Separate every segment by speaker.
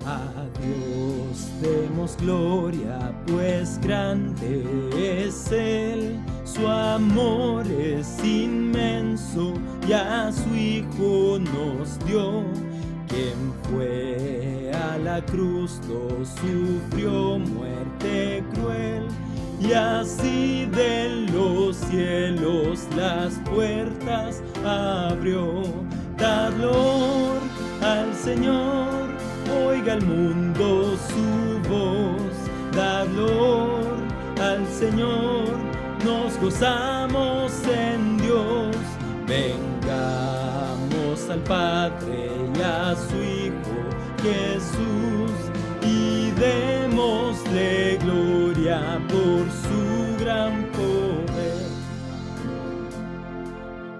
Speaker 1: A Dios demos gloria, pues grande es Él. Su amor es inmenso y a su Hijo nos dio. Quien fue a la cruz lo sufrió muerte cruel, y así de los cielos las puertas abrió. Dad loor al Señor, oiga el mundo su voz. Dad loor al Señor, nos gozamos en Dios. Vengamos al Padre y a su Hijo Jesús, y démosle gloria por su gran poder.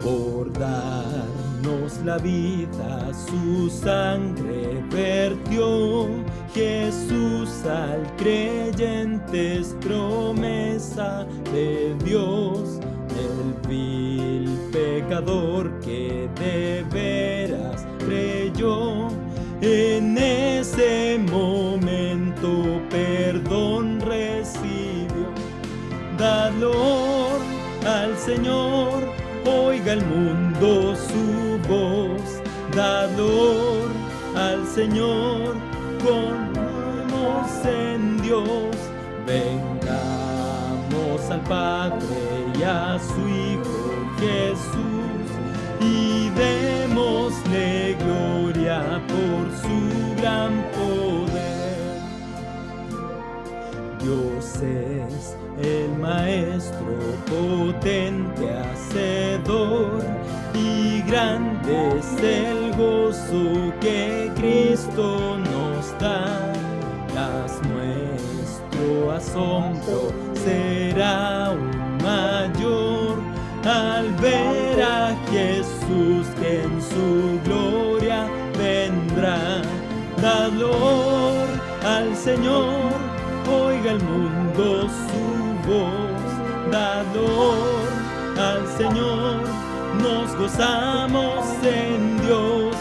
Speaker 1: Por darnos la vida, su sangre vertió. Jesús al creyente es promesa de Dios. El vil pecador que de veras creyó, en ese momento perdón recibió. Dad loor al Señor, oiga el mundo su voz. Dad loor al Señor, confiemos en Dios. Vengamos al Padre y a su Hijo Jesús, y démosle gloria por su gran poder. Dios es el Maestro potente hacedor, y grande es el gozo que Cristo nos da. Mas nuestro asombro será aún mayor al ver a Jesús que en su gloria vendrá. Dad loor al Señor, oiga el mundo su voz. Dad loor al Señor, nos gozamos en Dios.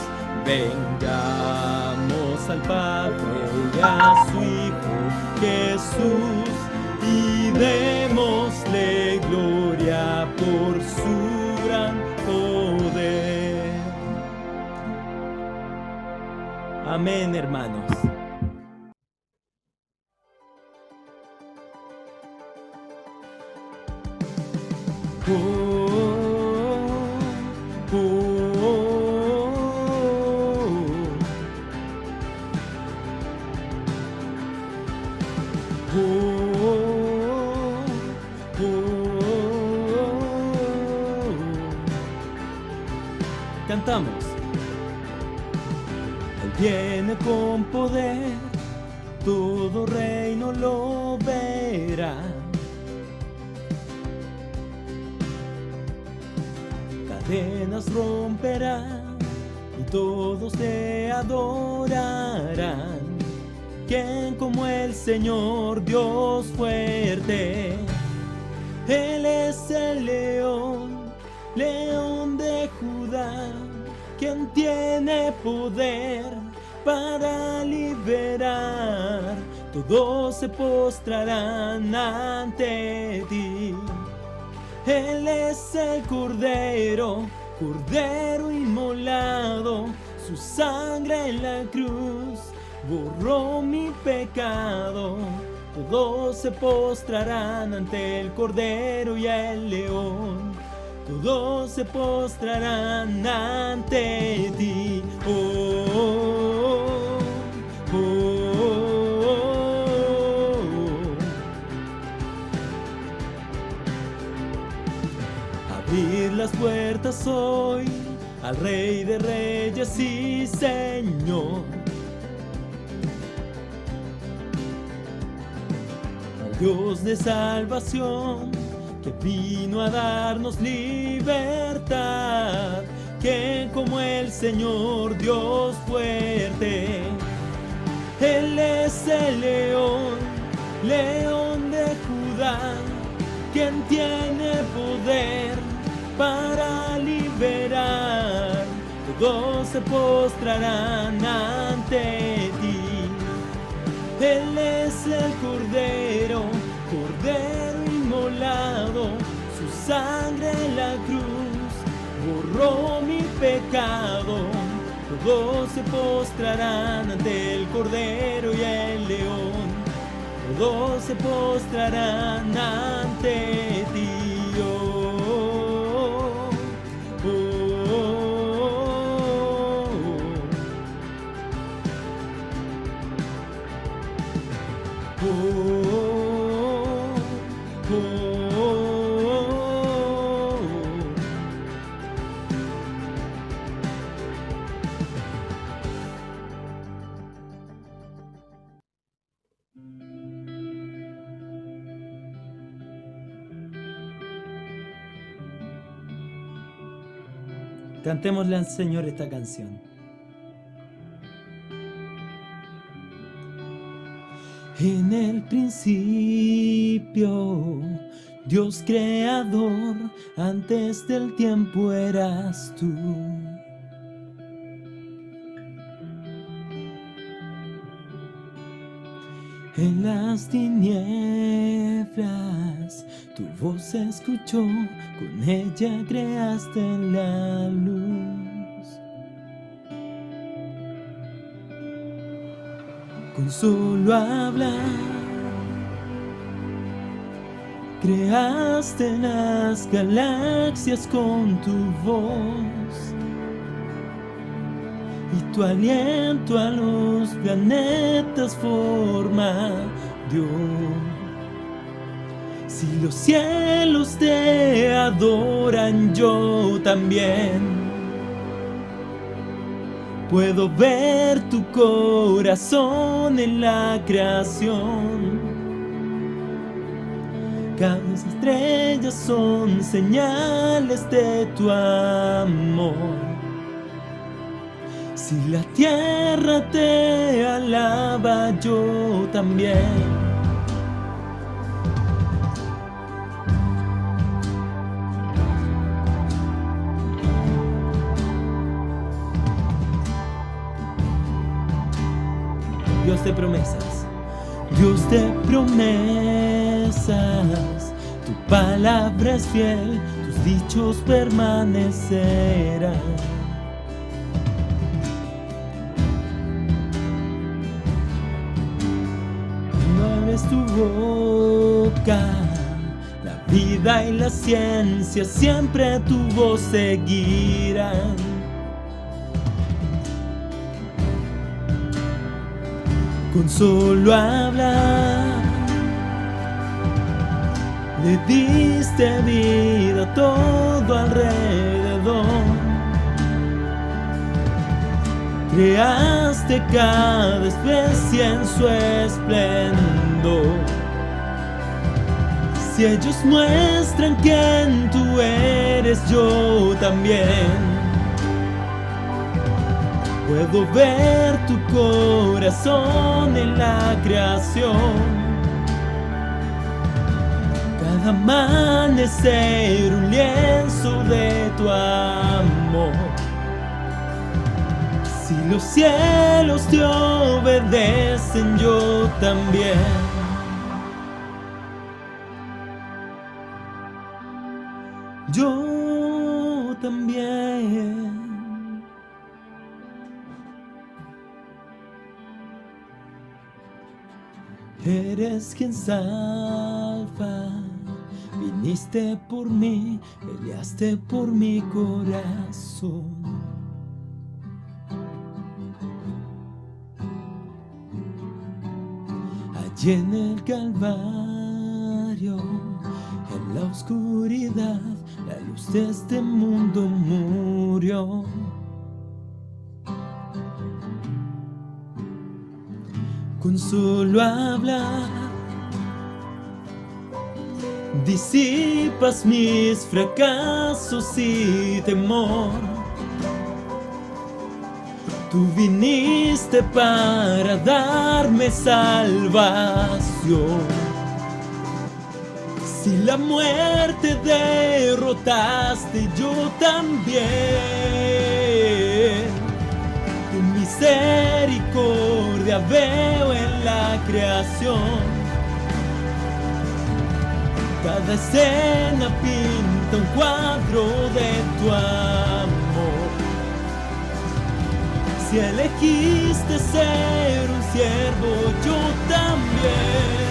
Speaker 1: Vengamos al Padre y a su Hijo Jesús, y démosle gloria por su gran poder. Amén, hermanos. Cantamos. Él viene con poder, todo reino lo verá. Cadenas romperá y todos le adorarán. ¿Quién como el Señor Dios fuerte? Él es el león, león de Judá, quien tiene poder para liberar. Todos se postrarán ante ti. Él es el Cordero, Cordero inmolado. Su sangre en la cruz borró mi pecado. Todos se postrarán ante el Cordero y el León. Todos se postrarán ante ti. Oh, oh, oh, oh, oh. Abrid las puertas hoy al Rey de Reyes y Señor, al Dios de salvación, que vino a darnos libertad. Que como el Señor Dios fuerte, Él es el león, león de Judá, quien tiene poder para liberar. Todos se postrarán ante ti. Él es el Cordero, Cordero inmolado, su sangre en la cruz borró mi pecado. Todos se postrarán ante el Cordero y el León, todos se postrarán ante ti. Cantémosle al Señor esta canción. En el principio, Dios creador, antes del tiempo eras tú. En las tinieblas, tu voz se escuchó, con ella creaste la luz. Con solo hablar, creaste las galaxias con tu voz, y tu aliento a los planetas forma dio. Si los cielos te adoran, yo también puedo ver tu corazón en la creación. Cada estrella son señales de tu amor. Si la tierra te alaba, yo también. Dios de promesas, Dios de promesas, tu palabra es fiel, tus dichos permanecerán. No abres tu boca, la vida y la ciencia siempre tu voz seguirán. Con solo hablar, le diste vida a todo alrededor. Creaste cada especie en su esplendor. Si ellos muestran quién tú eres, yo también puedo ver tu corazón en la creación. Cada amanecer un lienzo de tu amor. Si los cielos te obedecen, yo también. Yo también. Eres quien salva, viniste por mí, peleaste por mi corazón. Allí en el Calvario, en la oscuridad, la luz de este mundo murió. Con solo hablar, disipas mis fracasos y temor. Tú viniste para darme salvación. Si la muerte derrotaste, yo también. Tu misericordia veo en la creación. Cada escena pinta un cuadro de tu amor. Si elegiste ser un siervo, yo también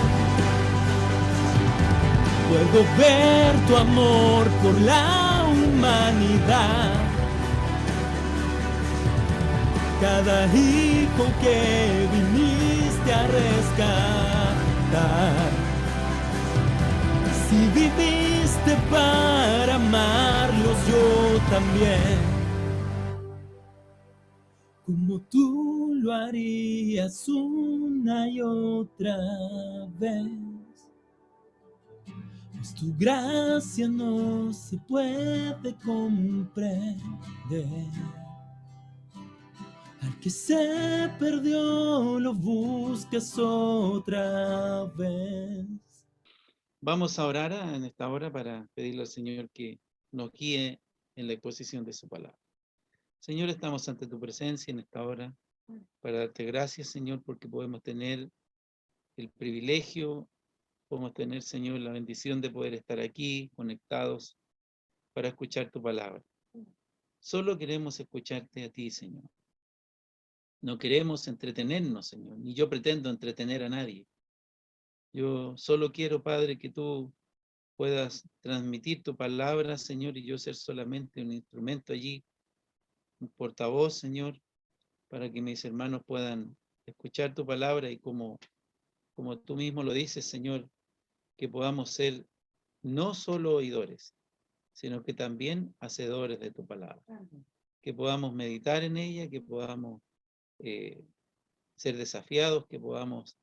Speaker 1: puedo ver tu amor por la humanidad. Cada hijo que viniste a rescatar. Si viviste para amarlos, yo también, como tú lo harías una y otra vez. Pues tu gracia no se puede comprender. Al que se perdió lo buscas otra vez.
Speaker 2: Vamos a orar en esta hora para pedirle al Señor que nos guíe en la exposición de su palabra. Señor, estamos ante tu presencia en esta hora para darte gracias, Señor, porque podemos tener el privilegio, podemos tener, Señor, la bendición de poder estar aquí conectados para escuchar tu palabra. Solo queremos escucharte a ti, Señor. No queremos entretenernos, Señor, ni yo pretendo entretener a nadie. Yo solo quiero, Padre, que tú puedas transmitir tu palabra, Señor, y yo ser solamente un instrumento allí, un portavoz, Señor, para que mis hermanos puedan escuchar tu palabra y como tú mismo lo dices, Señor, que podamos ser no solo oidores, sino que también hacedores de tu palabra. Que podamos meditar en ella, que podamos ser desafiados, que podamos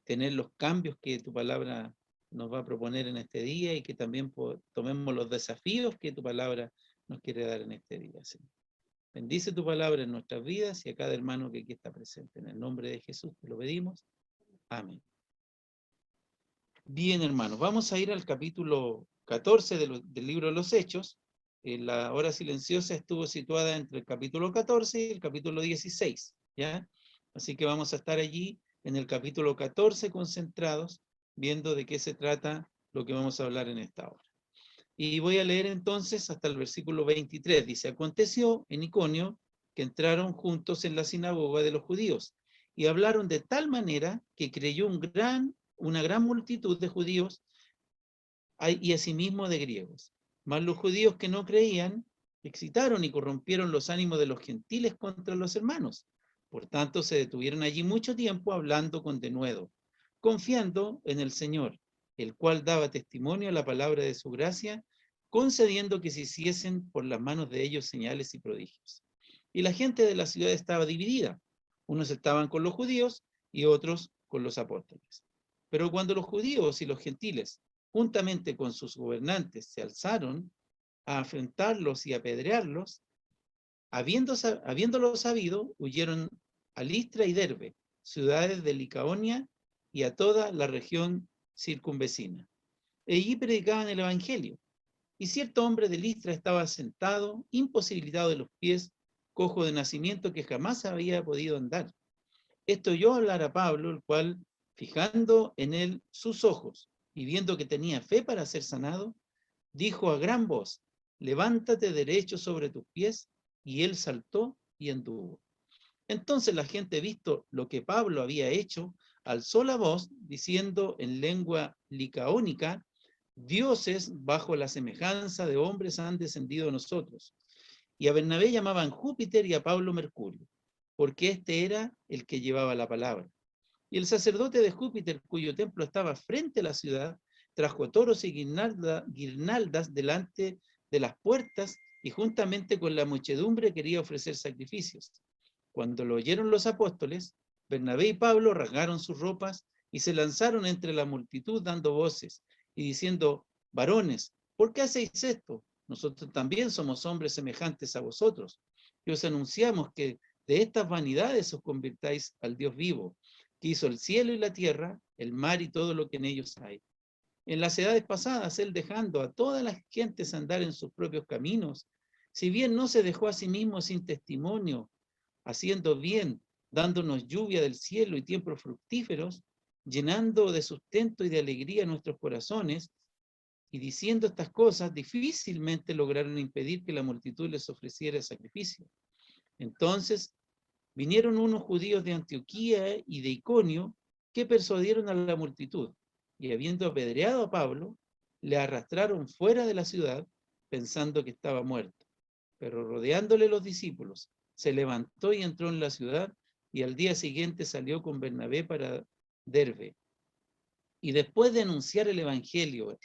Speaker 2: tener los cambios que tu palabra nos va a proponer en este día y que también tomemos los desafíos que tu palabra nos quiere dar en este día, Señor. Bendice tu palabra en nuestras vidas y a cada hermano que aquí está presente. En el nombre de Jesús te lo pedimos. Amén. Bien, hermanos, vamos a ir al capítulo 14 del libro de los Hechos. La hora silenciosa estuvo situada entre el capítulo 14 y el capítulo 16, ¿ya? Así que vamos a estar allí en el capítulo 14 concentrados, viendo de qué se trata lo que vamos a hablar en esta hora. Y voy a leer entonces hasta el versículo 23. Dice, aconteció en Iconio que entraron juntos en la sinagoga de los judíos y hablaron de tal manera que creyó una gran multitud de judíos y asimismo de griegos. Mas los judíos que no creían excitaron y corrompieron los ánimos de los gentiles contra los hermanos. Por tanto, se detuvieron allí mucho tiempo hablando con denuedo, confiando en el Señor, el cual daba testimonio a la palabra de su gracia, concediendo que se hiciesen por las manos de ellos señales y prodigios. Y la gente de la ciudad estaba dividida. Unos estaban con los judíos y otros con los apóstoles. Pero cuando los judíos y los gentiles, juntamente con sus gobernantes, se alzaron a afrentarlos y apedrearlos, habiéndolo sabido, huyeron a Listra y Derbe, ciudades de Licaonia y a toda la región circunvecina. Allí predicaban el evangelio. Y cierto hombre de Listra estaba sentado, imposibilitado de los pies, cojo de nacimiento, que jamás había podido andar. Esto oyó hablar a Pablo, el cual, fijando en él sus ojos y viendo que tenía fe para ser sanado, dijo a gran voz, levántate derecho sobre tus pies, y él saltó y anduvo. Entonces la gente, visto lo que Pablo había hecho, alzó la voz, diciendo en lengua licaónica, dioses bajo la semejanza de hombres han descendido a nosotros. Y a Bernabé llamaban Júpiter y a Pablo Mercurio, porque este era el que llevaba la palabra. Y el sacerdote de Júpiter, cuyo templo estaba frente a la ciudad, trajo toros y guirnaldas delante de las puertas y juntamente con la muchedumbre quería ofrecer sacrificios. Cuando lo oyeron los apóstoles, Bernabé y Pablo rasgaron sus ropas y se lanzaron entre la multitud dando voces y diciendo, varones, ¿por qué hacéis esto? Nosotros también somos hombres semejantes a vosotros. Y os anunciamos que de estas vanidades os convirtáis al Dios vivo, que hizo el cielo y la tierra, el mar y todo lo que en ellos hay. En las edades pasadas, él dejando a todas las gentes andar en sus propios caminos, si bien no se dejó a sí mismo sin testimonio, haciendo bien dándonos lluvia del cielo y tiempos fructíferos, llenando de sustento y de alegría nuestros corazones, y diciendo estas cosas, difícilmente lograron impedir que la multitud les ofreciera sacrificio. Entonces vinieron unos judíos de Antioquía y de Iconio que persuadieron a la multitud, y habiendo apedreado a Pablo, le arrastraron fuera de la ciudad, pensando que estaba muerto. Pero rodeándole los discípulos, se levantó y entró en la ciudad, y al día siguiente salió con Bernabé para Derbe. Y después de anunciar el evangelio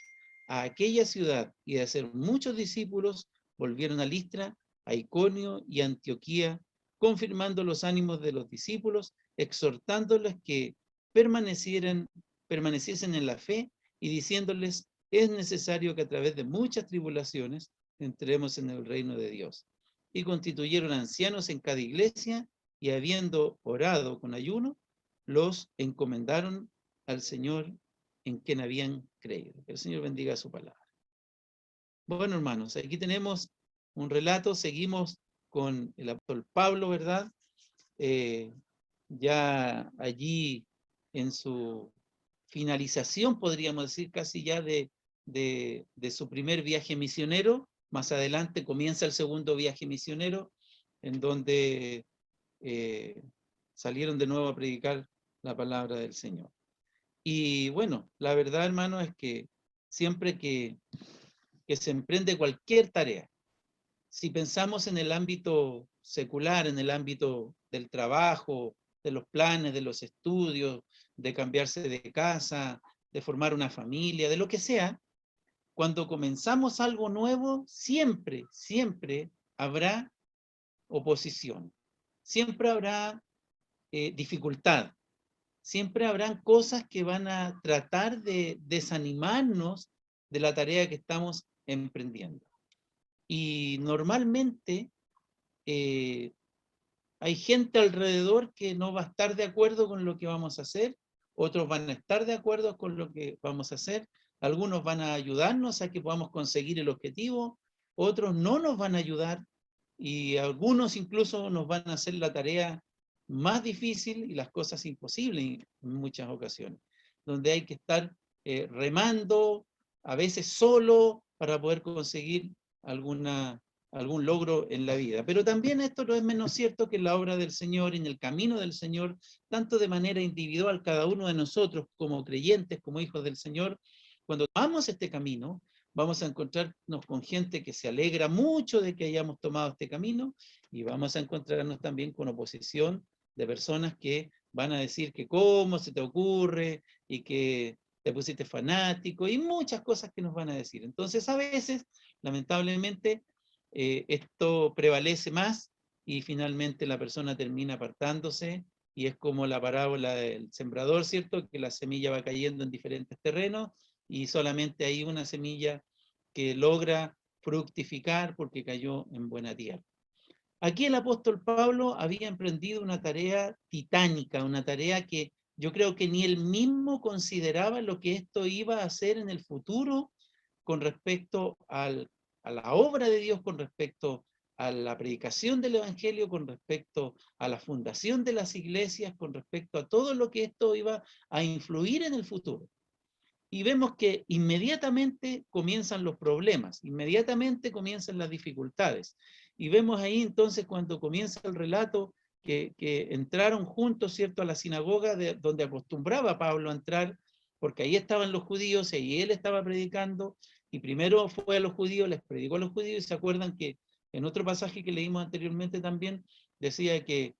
Speaker 2: a aquella ciudad y de hacer muchos discípulos, volvieron a Listra, a Iconio y a Antioquía, confirmando los ánimos de los discípulos, exhortándoles que permaneciesen en la fe y diciéndoles, es necesario que a través de muchas tribulaciones entremos en el reino de Dios. Y constituyeron ancianos en cada iglesia, y habiendo orado con ayuno, los encomendaron al Señor en quien habían creído. Que el Señor bendiga su palabra. Bueno, hermanos, aquí tenemos un relato, seguimos con el apóstol Pablo, ¿verdad? Ya allí en su finalización, podríamos decir, casi ya de su primer viaje misionero. Más adelante comienza el segundo viaje misionero, en donde salieron de nuevo a predicar la palabra del Señor. Y bueno, la verdad, hermano, es que siempre que se emprende cualquier tarea, si pensamos en el ámbito secular, en el ámbito del trabajo, de los planes, de los estudios, de cambiarse de casa, de formar una familia, de lo que sea, cuando comenzamos algo nuevo, siempre, siempre habrá oposición, siempre habrá dificultad. Siempre habrán cosas que van a tratar de desanimarnos de la tarea que estamos emprendiendo. Y normalmente hay gente alrededor que no va a estar de acuerdo con lo que vamos a hacer, otros van a estar de acuerdo con lo que vamos a hacer, algunos van a ayudarnos a que podamos conseguir el objetivo, otros no nos van a ayudar, y algunos incluso nos van a hacer la tarea más difícil y las cosas imposibles en muchas ocasiones, donde hay que estar remando, a veces solo, para poder conseguir algún logro en la vida. Pero también esto no es menos cierto que en la obra del Señor, en el camino del Señor, tanto de manera individual, cada uno de nosotros como creyentes, como hijos del Señor, cuando tomamos este camino, vamos a encontrarnos con gente que se alegra mucho de que hayamos tomado este camino, y vamos a encontrarnos también con oposición de personas que van a decir que cómo se te ocurre, y que te pusiste fanático, y muchas cosas que nos van a decir. Entonces, a veces, lamentablemente, esto prevalece más, y finalmente la persona termina apartándose, y es como la parábola del sembrador, ¿cierto? Que la semilla va cayendo en diferentes terrenos, y solamente hay una semilla que logra fructificar porque cayó en buena tierra. Aquí el apóstol Pablo había emprendido una tarea titánica, una tarea que yo creo que ni él mismo consideraba lo que esto iba a hacer en el futuro con respecto a la obra de Dios, con respecto a la predicación del evangelio, con respecto a la fundación de las iglesias, con respecto a todo lo que esto iba a influir en el futuro. Y vemos que inmediatamente comienzan los problemas, inmediatamente comienzan las dificultades. Y vemos ahí entonces cuando comienza el relato que entraron juntos, ¿cierto?, a la sinagoga donde acostumbraba Pablo a entrar, porque ahí estaban los judíos y él estaba predicando, y primero fue a los judíos, les predicó a los judíos, y se acuerdan que en otro pasaje que leímos anteriormente también decía que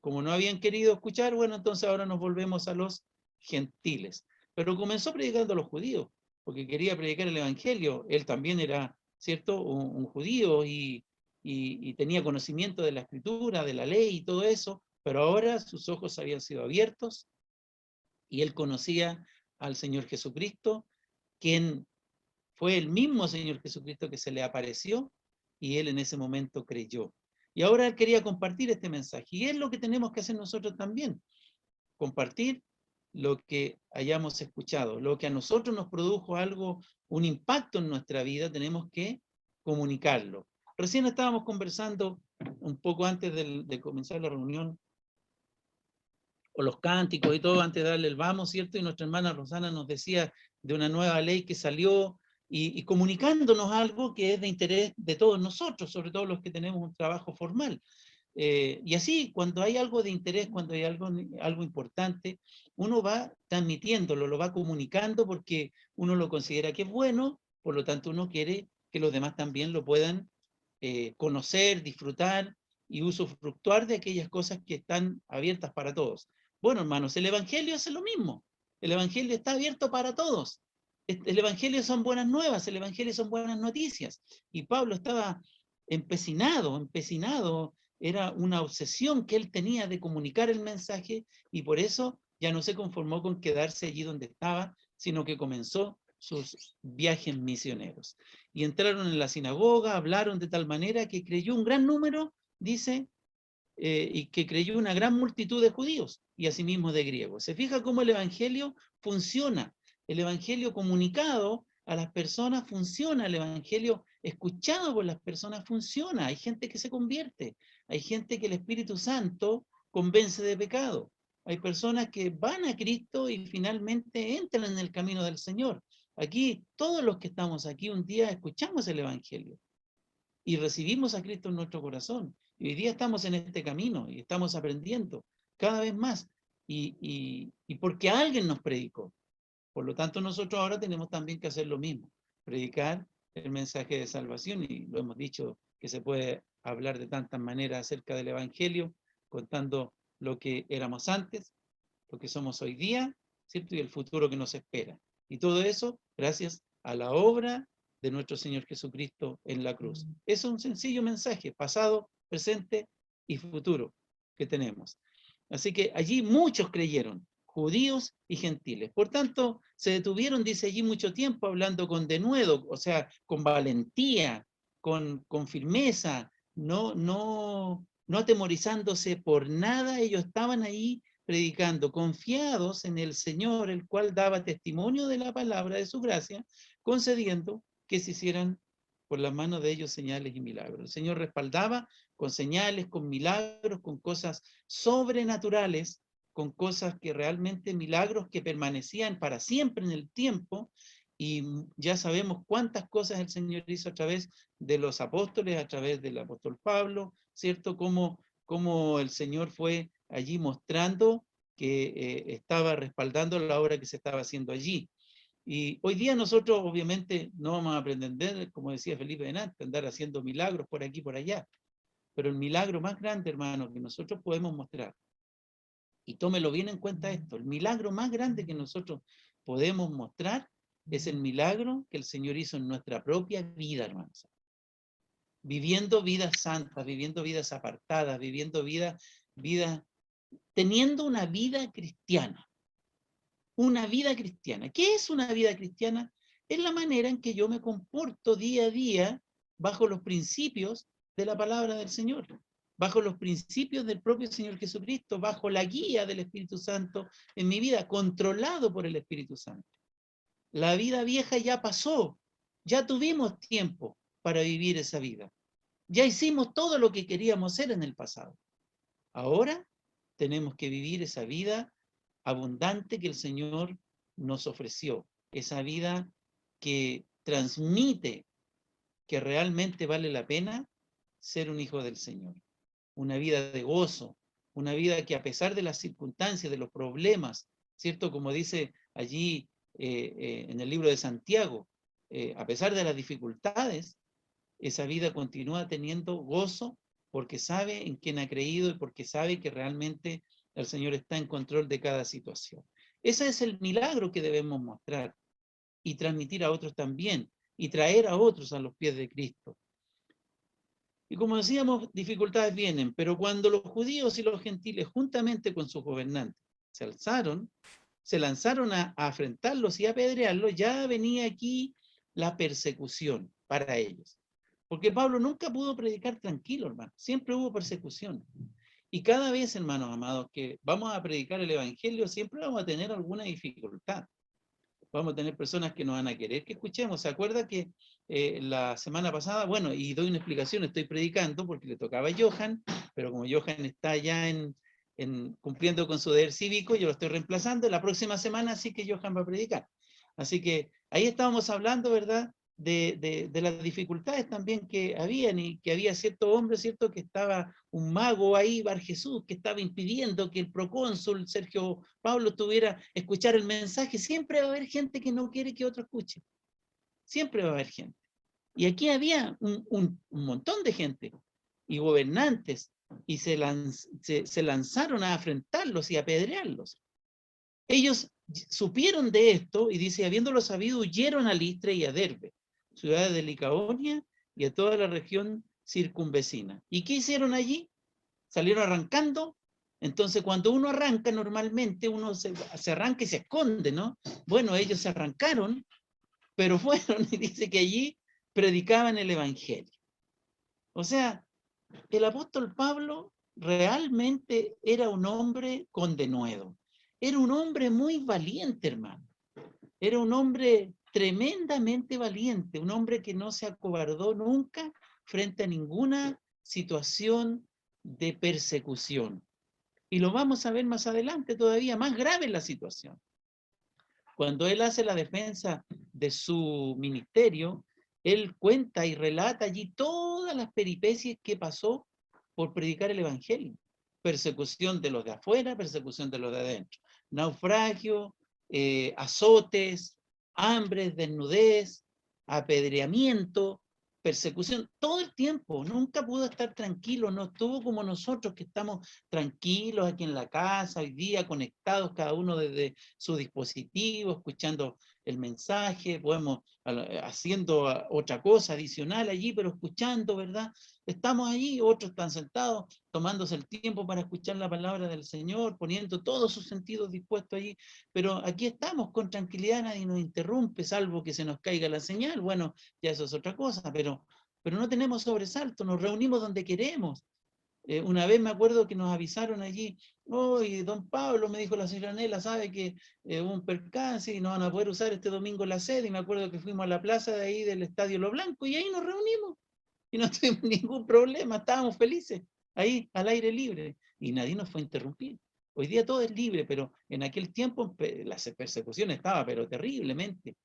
Speaker 2: como no habían querido escuchar, bueno, entonces ahora nos volvemos a los gentiles. Pero comenzó predicando a los judíos, porque quería predicar el evangelio. Él también era, ¿cierto?, un judío, y tenía conocimiento de la escritura, de la ley y todo eso, pero ahora sus ojos habían sido abiertos, y él conocía al Señor Jesucristo, quien fue el mismo Señor Jesucristo que se le apareció, y él en ese momento creyó. Y ahora él quería compartir este mensaje, y es lo que tenemos que hacer nosotros también, compartir lo que hayamos escuchado, lo que a nosotros nos produjo algo, un impacto en nuestra vida, tenemos que comunicarlo. Recién estábamos conversando un poco antes de comenzar la reunión con los cánticos y todo antes de darle el vamos, ¿cierto? Y nuestra hermana Rosana nos decía de una nueva ley que salió y comunicándonos algo que es de interés de todos nosotros, sobre todo los que tenemos un trabajo formal. Y así, cuando hay algo de interés, cuando hay algo importante, uno va transmitiéndolo, lo va comunicando porque uno lo considera que es bueno, por lo tanto uno quiere que los demás también lo puedan conocer, disfrutar y usufructuar de aquellas cosas que están abiertas para todos. Bueno, hermanos, el Evangelio es lo mismo. El Evangelio está abierto para todos. El Evangelio son buenas nuevas, el Evangelio son buenas noticias. Y Pablo estaba empecinado, era una obsesión que él tenía de comunicar el mensaje y por eso ya no se conformó con quedarse allí donde estaba, sino que comenzó sus viajes misioneros. Y entraron en la sinagoga, hablaron de tal manera que creyó un gran número, dice, y que creyó una gran multitud de judíos y asimismo de griegos. Se fija cómo el Evangelio funciona, el Evangelio comunicado a las personas funciona, el Evangelio escuchado por las personas funciona, hay gente que se convierte, hay gente que el Espíritu Santo convence de pecado, hay personas que van a Cristo y finalmente entran en el camino del Señor. Aquí, todos los que estamos aquí un día escuchamos el Evangelio y recibimos a Cristo en nuestro corazón. Y hoy día estamos en este camino y estamos aprendiendo cada vez más. Y porque alguien nos predicó. Por lo tanto, nosotros ahora tenemos también que hacer lo mismo. Predicar el mensaje de salvación. Y lo hemos dicho que se puede hablar de tantas maneras acerca del Evangelio, contando lo que éramos antes, lo que somos hoy día, ¿cierto? Y el futuro que nos espera. Y todo eso gracias a la obra de nuestro Señor Jesucristo en la cruz. Es un sencillo mensaje, pasado, presente y futuro que tenemos. Así que allí muchos creyeron, judíos y gentiles. Por tanto, se detuvieron, dice allí, mucho tiempo hablando con denuedo, o sea, con valentía, con firmeza, no atemorizándose por nada. Ellos estaban ahí predicando, confiados en el Señor, el cual daba testimonio de la palabra de su gracia, concediendo que se hicieran por las manos de ellos señales y milagros. El Señor respaldaba con señales, con milagros, con cosas sobrenaturales, con cosas que realmente milagros que permanecían para siempre en el tiempo, y ya sabemos cuántas cosas el Señor hizo a través de los apóstoles, a través del apóstol Pablo, ¿cierto? Cómo el Señor fue allí mostrando que estaba respaldando la obra que se estaba haciendo allí. Y hoy día nosotros obviamente no vamos a pretender, como decía Felipe Benante, andar haciendo milagros por aquí y por allá. Pero el milagro más grande, hermano, que nosotros podemos mostrar, y tómelo bien en cuenta esto, el milagro más grande que nosotros podemos mostrar es el milagro que el Señor hizo en nuestra propia vida, hermanos. Viviendo vidas santas, viviendo vidas apartadas, viviendo vida, teniendo una vida cristiana. Una vida cristiana. ¿Qué es una vida cristiana? Es la manera en que yo me comporto día a día bajo los principios de la palabra del Señor, bajo los principios del propio Señor Jesucristo, bajo la guía del Espíritu Santo en mi vida, controlado por el Espíritu Santo. La vida vieja ya pasó, ya tuvimos tiempo para vivir esa vida. Ya hicimos todo lo que queríamos hacer en el pasado. Ahora tenemos que vivir esa vida abundante que el Señor nos ofreció, esa vida que transmite que realmente vale la pena ser un hijo del Señor, una vida de gozo, una vida que a pesar de las circunstancias, de los problemas, ¿cierto? Como dice allí en el libro de Santiago, a pesar de las dificultades, esa vida continúa teniendo gozo porque sabe en quién ha creído y porque sabe que realmente el Señor está en control de cada situación. Ese es el milagro que debemos mostrar y transmitir a otros también y traer a otros a los pies de Cristo. Y como decíamos, dificultades vienen, pero cuando los judíos y los gentiles, juntamente con sus gobernantes, se lanzaron a afrentarlos y a apedrearlos, ya venía aquí la persecución para ellos. Porque Pablo nunca pudo predicar tranquilo, hermano. Siempre hubo persecución. Y cada vez, hermanos amados, que vamos a predicar el Evangelio, siempre vamos a tener alguna dificultad. Vamos a tener personas que no van a querer que escuchemos. ¿Se acuerda que la semana pasada, bueno, y doy una explicación, estoy predicando porque le tocaba a Johan, pero como Johan está allá en cumpliendo con su deber cívico, yo lo estoy reemplazando. La próxima semana sí que Johan va a predicar. Así que ahí estábamos hablando, ¿verdad?, de las dificultades también que habían, y que había cierto hombre, ¿cierto?, que estaba un mago ahí, Bar Jesús, que estaba impidiendo que el procónsul Sergio Pablo tuviera escuchar el mensaje. Siempre va a haber gente que no quiere que otro escuche. Siempre va a haber gente. Y aquí había un montón de gente y gobernantes, y se lanzaron a afrentarlos y a apedrearlos. Ellos supieron de esto, y dice, habiéndolo sabido, huyeron a Listra y a Derbe, ciudades de Licaonia, y a toda la región circunvecina. ¿Y qué hicieron allí? Salieron arrancando. Entonces, cuando uno arranca, normalmente uno se arranca y se esconde, ¿no? Bueno, ellos se arrancaron, pero fueron, y dice que allí predicaban el evangelio. O sea, el apóstol Pablo realmente era un hombre con denuedo. Era un hombre muy valiente, hermano. Era un hombre tremendamente valiente, un hombre que no se acobardó nunca frente a ninguna situación de persecución. Y lo vamos a ver más adelante, todavía más grave la situación. Cuando él hace la defensa de su ministerio, él cuenta y relata allí todas las peripecias que pasó por predicar el evangelio. Persecución de los de afuera, persecución de los de adentro. Naufragio, azotes, hambre, desnudez, apedreamiento, persecución, todo el tiempo. Nunca pudo estar tranquilo, no estuvo como nosotros, que estamos tranquilos aquí en la casa, hoy día conectados cada uno desde su dispositivo, escuchando el mensaje, podemos haciendo otra cosa adicional allí, pero escuchando, ¿verdad? Estamos allí, otros están sentados, tomándose el tiempo para escuchar la palabra del Señor, poniendo todos sus sentidos dispuestos allí, pero aquí estamos con tranquilidad, nadie nos interrumpe, salvo que se nos caiga la señal. Bueno, ya eso es otra cosa, pero no tenemos sobresalto, nos reunimos donde queremos. Una vez me acuerdo que nos avisaron allí, hoy don Pablo, me dijo la señora Nela, sabe que hubo un percance y no van a poder usar este domingo la sede, y me acuerdo que fuimos a la plaza de ahí del Estadio Lo Blanco, y ahí nos reunimos, y no tuvimos ningún problema, estábamos felices, ahí al aire libre, y nadie nos fue a interrumpir. Hoy día todo es libre, pero en aquel tiempo la persecución estaba, pero terriblemente,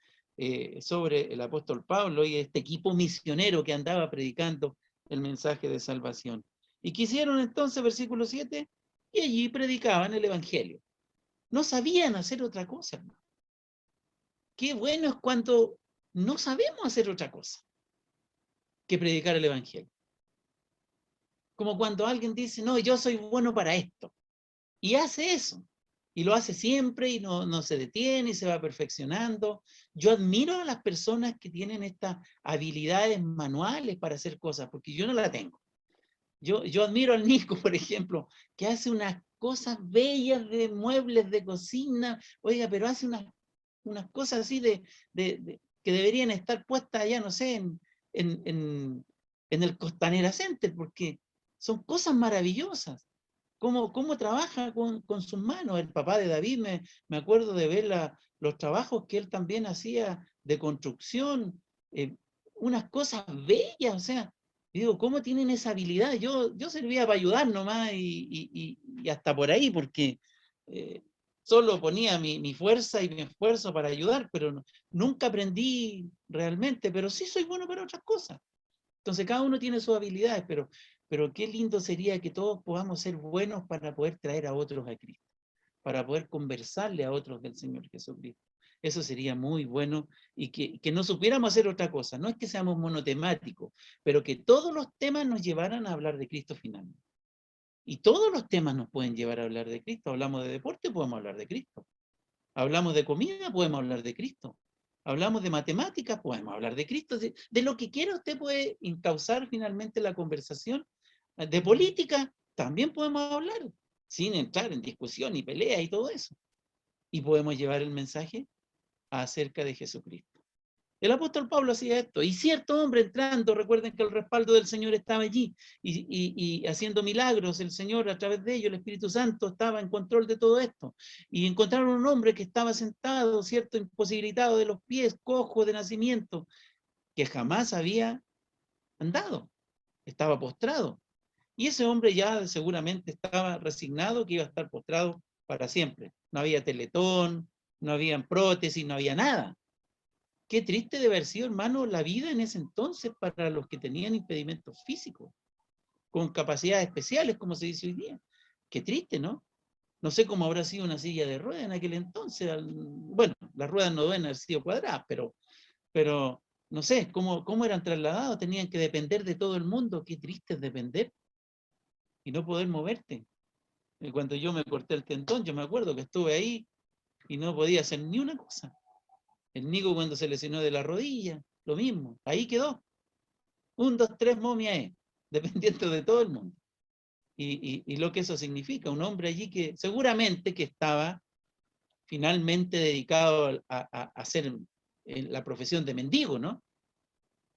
Speaker 2: sobre el apóstol Pablo y este equipo misionero que andaba predicando el mensaje de salvación. ¿Y qué hicieron entonces? Versículo 7, y allí predicaban el evangelio. No sabían hacer otra cosa, hermano. Qué bueno es cuando no sabemos hacer otra cosa que predicar el evangelio. Como cuando alguien dice, no, yo soy bueno para esto, y hace eso, y lo hace siempre, y no se detiene, y se va perfeccionando. Yo admiro a las personas que tienen estas habilidades manuales para hacer cosas, porque yo no la tengo. Yo admiro al Nico, por ejemplo, que hace unas cosas bellas de muebles de cocina, oiga, pero hace unas cosas así que deberían estar puestas allá, no sé, en el Costanera Center, porque son cosas maravillosas. Cómo trabaja con sus manos. El papá de David, me acuerdo de ver los trabajos que él también hacía de construcción, unas cosas bellas, o sea, digo, ¿cómo tienen esa habilidad? Yo servía para ayudar nomás, y hasta por ahí, porque solo ponía mi fuerza y mi esfuerzo para ayudar, pero nunca aprendí realmente, pero sí soy bueno para otras cosas. Entonces cada uno tiene sus habilidades, pero qué lindo sería que todos podamos ser buenos para poder traer a otros a Cristo, para poder conversarle a otros del Señor Jesucristo. Eso sería muy bueno, y que no supiéramos hacer otra cosa. No es que seamos monotemáticos, pero que todos los temas nos llevaran a hablar de Cristo finalmente. Y todos los temas nos pueden llevar a hablar de Cristo. Hablamos de deporte, podemos hablar de Cristo. Hablamos de comida, podemos hablar de Cristo. Hablamos de matemáticas, podemos hablar de Cristo. De lo que quiera usted puede encauzar finalmente la conversación. De política también podemos hablar, sin entrar en discusión y pelea y todo eso. Y podemos llevar el mensaje acerca de Jesucristo. El apóstol Pablo hacía esto, y cierto hombre entrando, recuerden que el respaldo del Señor estaba allí, y haciendo milagros, el Señor a través de ellos, el Espíritu Santo estaba en control de todo esto, y encontraron un hombre que estaba sentado, cierto, imposibilitado de los pies, cojo de nacimiento, que jamás había andado, estaba postrado, Y ese hombre ya seguramente estaba resignado que iba a estar postrado para siempre. No había teletón, no había prótesis, no había nada. Qué triste de haber sido, hermano, la vida en ese entonces para los que tenían impedimentos físicos, con capacidades especiales, como se dice hoy día. Qué triste, ¿no? No sé cómo habrá sido una silla de ruedas en aquel entonces. Bueno, las ruedas no deben haber sido cuadradas, pero no sé, cómo eran trasladados, tenían que depender de todo el mundo. Qué triste es depender y no poder moverte. Y cuando yo me corté el tendón, yo me acuerdo que estuve ahí y no podía hacer ni una cosa. El Nico cuando se lesionó de la rodilla, lo mismo, ahí quedó. 1, 2, 3, momia dependiendo de todo el mundo. Y lo que eso significa, un hombre allí que seguramente que estaba finalmente dedicado a hacer la profesión de mendigo, ¿no?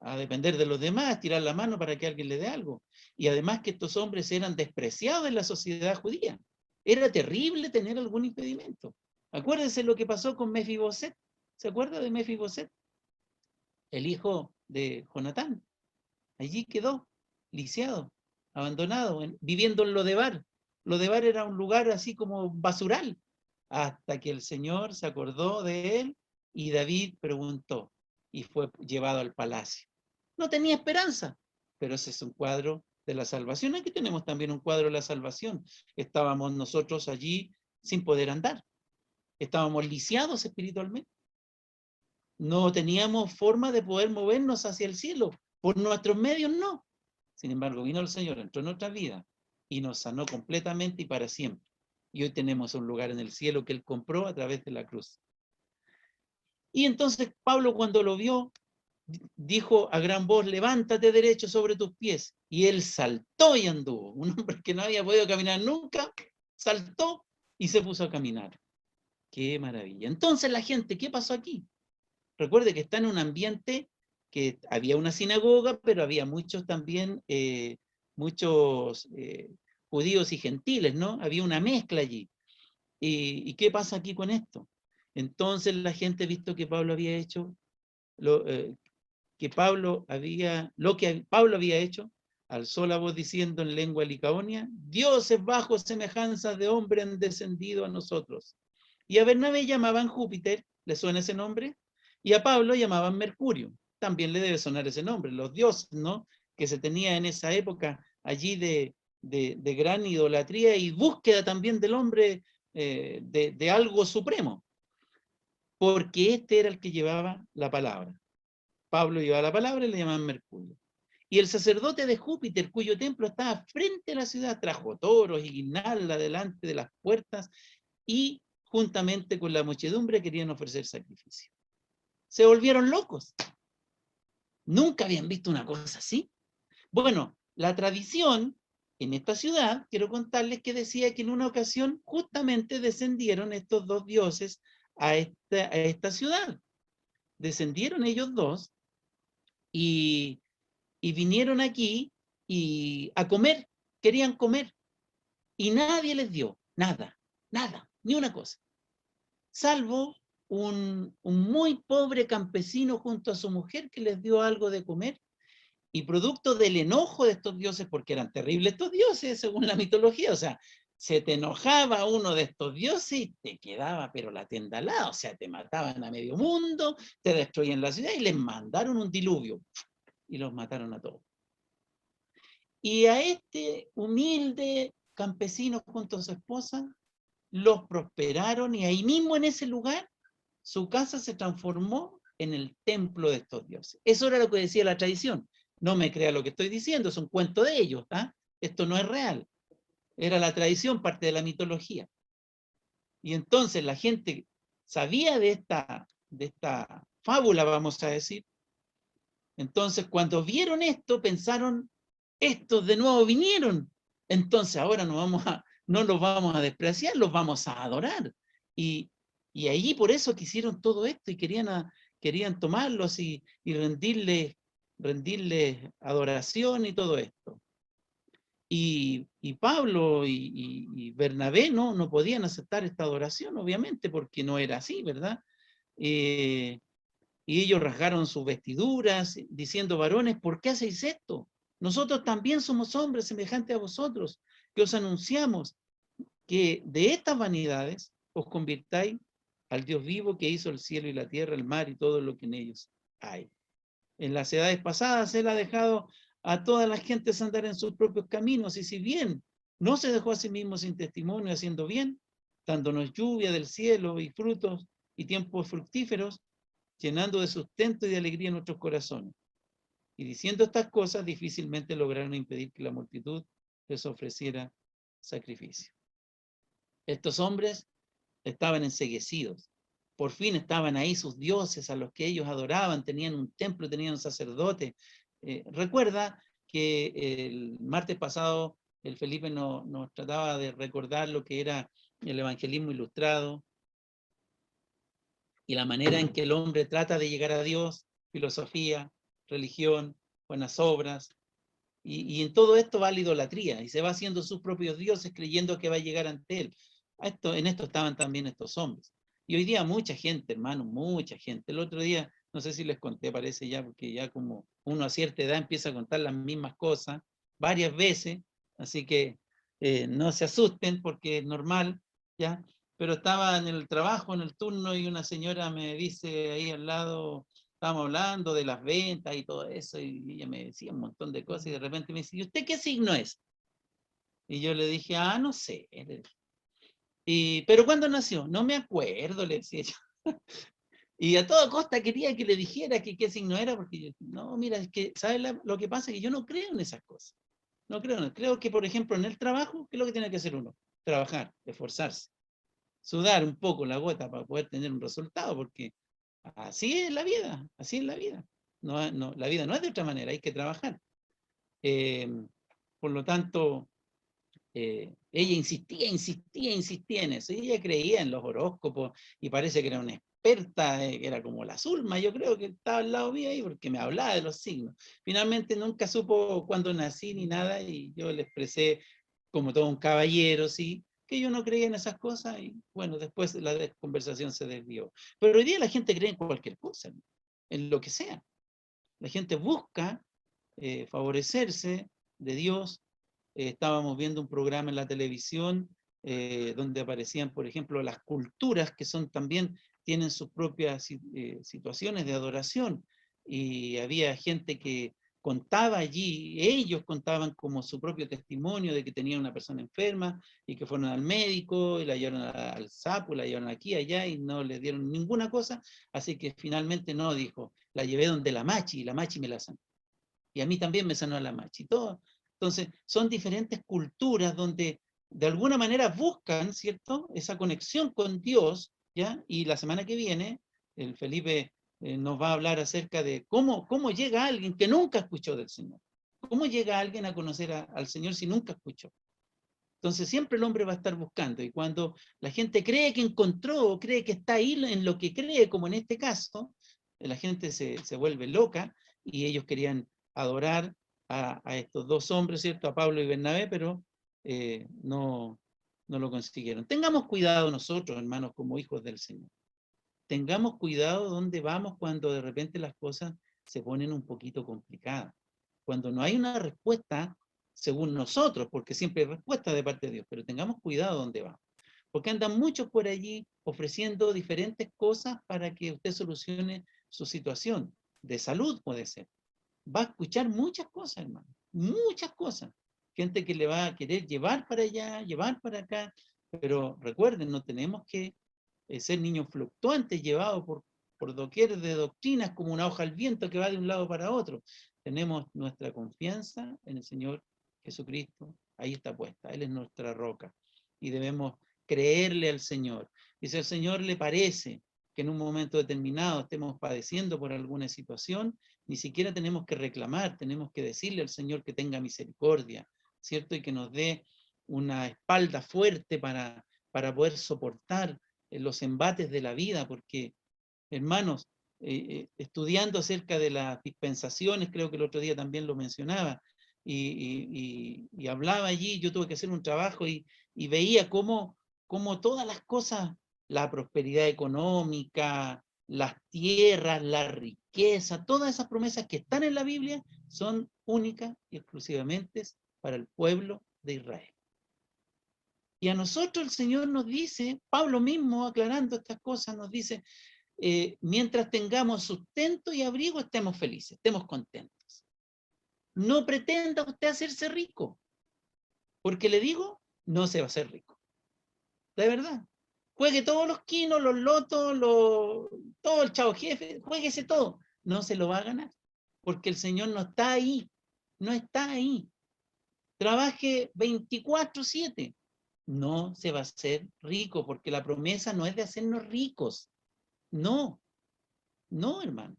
Speaker 2: A depender de los demás, tirar la mano para que alguien le dé algo. Y además que estos hombres eran despreciados en la sociedad judía. Era terrible tener algún impedimento. Acuérdense lo que pasó con Mefiboset. ¿Se acuerda de Mefiboset? El hijo de Jonatán. Allí quedó, lisiado, abandonado, viviendo en Lodebar. Lodebar era un lugar así como basural, hasta que el Señor se acordó de él y David preguntó y fue llevado al palacio. No tenía esperanza, pero ese es un cuadro de la salvación. Aquí tenemos también un cuadro de la salvación. Estábamos nosotros allí sin poder andar. Estábamos lisiados espiritualmente. No teníamos forma de poder movernos hacia el cielo. Por nuestros medios no. Sin embargo, vino el Señor, entró en nuestra vida y nos sanó completamente y para siempre. Y hoy tenemos un lugar en el cielo que Él compró a través de la cruz. Y entonces Pablo, cuando lo vio, dijo a gran voz: levántate derecho sobre tus pies. Y él saltó y anduvo. Un hombre que no había podido caminar nunca, saltó y se puso a caminar. Qué maravilla. Entonces la gente, ¿qué pasó aquí? Recuerde que está en un ambiente que había una sinagoga, pero había muchos también, muchos judíos y gentiles, ¿no? Había una mezcla allí. ¿Y qué pasa aquí con esto? Entonces la gente, visto que Pablo había hecho lo que Pablo había hecho, alzó la voz diciendo en lengua licaonia: dioses bajo semejanza de hombre han descendido a nosotros. Y a Bernabé llamaban Júpiter, ¿le suena ese nombre? Y a Pablo llamaban Mercurio, también le debe sonar ese nombre, los dioses, ¿no? Que se tenía en esa época allí de gran idolatría y búsqueda también del hombre, de algo supremo, porque este era el que llevaba la palabra. Pablo llevaba la palabra y le llamaban Mercurio. Y el sacerdote de Júpiter, cuyo templo estaba frente a la ciudad, trajo toros y guirnaldas delante de las puertas y juntamente con la muchedumbre querían ofrecer sacrificio. Se volvieron locos. Nunca habían visto una cosa así. Bueno, la tradición en esta ciudad, quiero contarles que decía que en una ocasión justamente descendieron estos dos dioses a esta ciudad. Descendieron ellos dos y vinieron aquí a comer, querían comer, y nadie les dio nada, ni una cosa, salvo un muy pobre campesino junto a su mujer que les dio algo de comer, y producto del enojo de estos dioses, porque eran terribles estos dioses según la mitología, o sea, se te enojaba uno de estos dioses y te quedaba pero la tienda al lado, o sea, te mataban a medio mundo, te destruían la ciudad y les mandaron un diluvio y los mataron a todos. Y a este humilde campesino junto a su esposa los prosperaron, y ahí mismo en ese lugar su casa se transformó en el templo de estos dioses. Eso era lo que decía la tradición. No me crea lo que estoy diciendo, es un cuento de ellos, ¿ah? Esto no es real. Era la tradición, parte de la mitología. Y entonces la gente sabía de esta fábula, vamos a decir. Entonces cuando vieron esto pensaron: estos de nuevo vinieron, entonces ahora no los vamos a despreciar, los vamos a adorar. Y allí por eso quisieron todo esto y querían tomarlos y rendirles adoración y todo esto. Y Pablo y Bernabé no podían aceptar esta adoración, obviamente, porque no era así, ¿verdad? Y ellos rasgaron sus vestiduras diciendo: varones, ¿por qué hacéis esto? nosotros también somos hombres semejantes a vosotros, que os anunciamos que de estas vanidades os convirtáis al Dios vivo que hizo el cielo y la tierra, el mar y todo lo que en ellos hay. En las edades pasadas Él ha dejado a todas las gentes andar en sus propios caminos, y si bien no se dejó a sí mismo sin testimonio haciendo bien, dándonos lluvia del cielo y frutos y tiempos fructíferos, llenando de sustento y de alegría nuestros corazones. Y diciendo estas cosas, difícilmente lograron impedir que la multitud les ofreciera sacrificio. Estos hombres estaban enceguecidos. Por fin estaban ahí sus dioses a los que ellos adoraban, tenían un templo, tenían un sacerdote. Recuerda que el martes pasado el Felipe nos trataba de recordar lo que era el evangelismo ilustrado y la manera en que el hombre trata de llegar a Dios, filosofía, religión, buenas obras, y en todo esto va la idolatría, y se va haciendo sus propios dioses creyendo que va a llegar ante él. En esto estaban también estos hombres. Y hoy día mucha gente, hermano, mucha gente. El otro día, no sé si les conté, parece ya, porque ya como uno a cierta edad empieza a contar las mismas cosas varias veces, así que no se asusten porque es normal, ¿ya? Pero estaba en el trabajo, en el turno, y una señora me dice ahí al lado, estábamos hablando de las ventas y todo eso, y ella me decía un montón de cosas, y de repente me dice, ¿y usted qué signo es? Y yo le dije, no sé. ¿Pero cuándo nació? No me acuerdo, le decía yo. Y a toda costa quería que le dijera que qué signo era, porque yo, no, mira, es que, ¿sabes lo que pasa? Que yo no creo en esas cosas. No creo, creo que, por ejemplo, en el trabajo, ¿qué es lo que tiene que hacer uno? Trabajar, esforzarse, sudar un poco la gota para poder tener un resultado, porque así es la vida, así es la vida. No, la vida no es de otra manera, hay que trabajar. Por lo tanto, ella insistía en eso. Y ella creía en los horóscopos y parece que era una experta, era como la Zulma, yo creo que estaba al lado mío ahí porque me hablaba de los signos. Finalmente nunca supo cuándo nací ni nada, y yo le expresé como todo un caballero, sí, que yo no creía en esas cosas, y bueno, después la conversación se desvió. Pero hoy día la gente cree en cualquier cosa, en lo que sea. La gente busca favorecerse de Dios. Estábamos viendo un programa en la televisión donde aparecían, por ejemplo, las culturas que son también, tienen sus propias situaciones de adoración, y había gente que contaba allí, ellos contaban como su propio testimonio de que tenían una persona enferma y que fueron al médico y la llevaron al sapo, la llevaron aquí, allá, y no les dieron ninguna cosa, así que finalmente no, dijo, la llevé donde la Machi y la Machi me la sanó. Y a mí también me sanó la Machi. Todo. Entonces, son diferentes culturas donde de alguna manera buscan, ¿cierto?, esa conexión con Dios, ¿ya? Y la semana que viene, el Felipe nos va a hablar acerca de cómo llega alguien que nunca escuchó del Señor. ¿Cómo llega alguien a conocer al Señor si nunca escuchó? Entonces siempre el hombre va a estar buscando, y cuando la gente cree que encontró, cree que está ahí en lo que cree, como en este caso, la gente se vuelve loca, y ellos querían adorar a estos dos hombres, ¿cierto? A Pablo y Bernabé, pero no lo consiguieron. Tengamos cuidado nosotros, hermanos, como hijos del Señor. Tengamos cuidado dónde vamos cuando de repente las cosas se ponen un poquito complicadas. Cuando no hay una respuesta según nosotros, porque siempre hay respuesta de parte de Dios, pero tengamos cuidado dónde vamos. Porque andan muchos por allí ofreciendo diferentes cosas para que usted solucione su situación. De salud puede ser. Va a escuchar muchas cosas, hermano. Muchas cosas. Gente que le va a querer llevar para allá, llevar para acá. Pero recuerden, no tenemos que ser niños fluctuantes llevados por doquier de doctrinas como una hoja al viento que va de un lado para otro. Tenemos nuestra confianza en el Señor Jesucristo, ahí está puesta, Él es nuestra roca, y debemos creerle al Señor. Y si al Señor le parece que en un momento determinado estemos padeciendo por alguna situación, ni siquiera tenemos que reclamar, tenemos que decirle al Señor que tenga misericordia, ¿cierto? Y que nos dé una espalda fuerte para poder soportar los embates de la vida, porque, hermanos, estudiando acerca de las dispensaciones, creo que el otro día también lo mencionaba, y hablaba allí, yo tuve que hacer un trabajo y veía cómo todas las cosas, la prosperidad económica, las tierras, la riqueza, todas esas promesas que están en la Biblia son única y exclusivamente para el pueblo de Israel. Y a nosotros el Señor nos dice, Pablo mismo aclarando estas cosas, nos dice, mientras tengamos sustento y abrigo, estemos felices, estemos contentos. No pretenda usted hacerse rico, porque le digo, no se va a hacer rico. De verdad. Juegue todos los quinos, los lotos, todo el chavo jefe, juéguese todo. No se lo va a ganar, porque el Señor no está ahí, no está ahí. Trabaje 24/7. No se va a hacer rico, porque la promesa no es de hacernos ricos. No, no, hermano.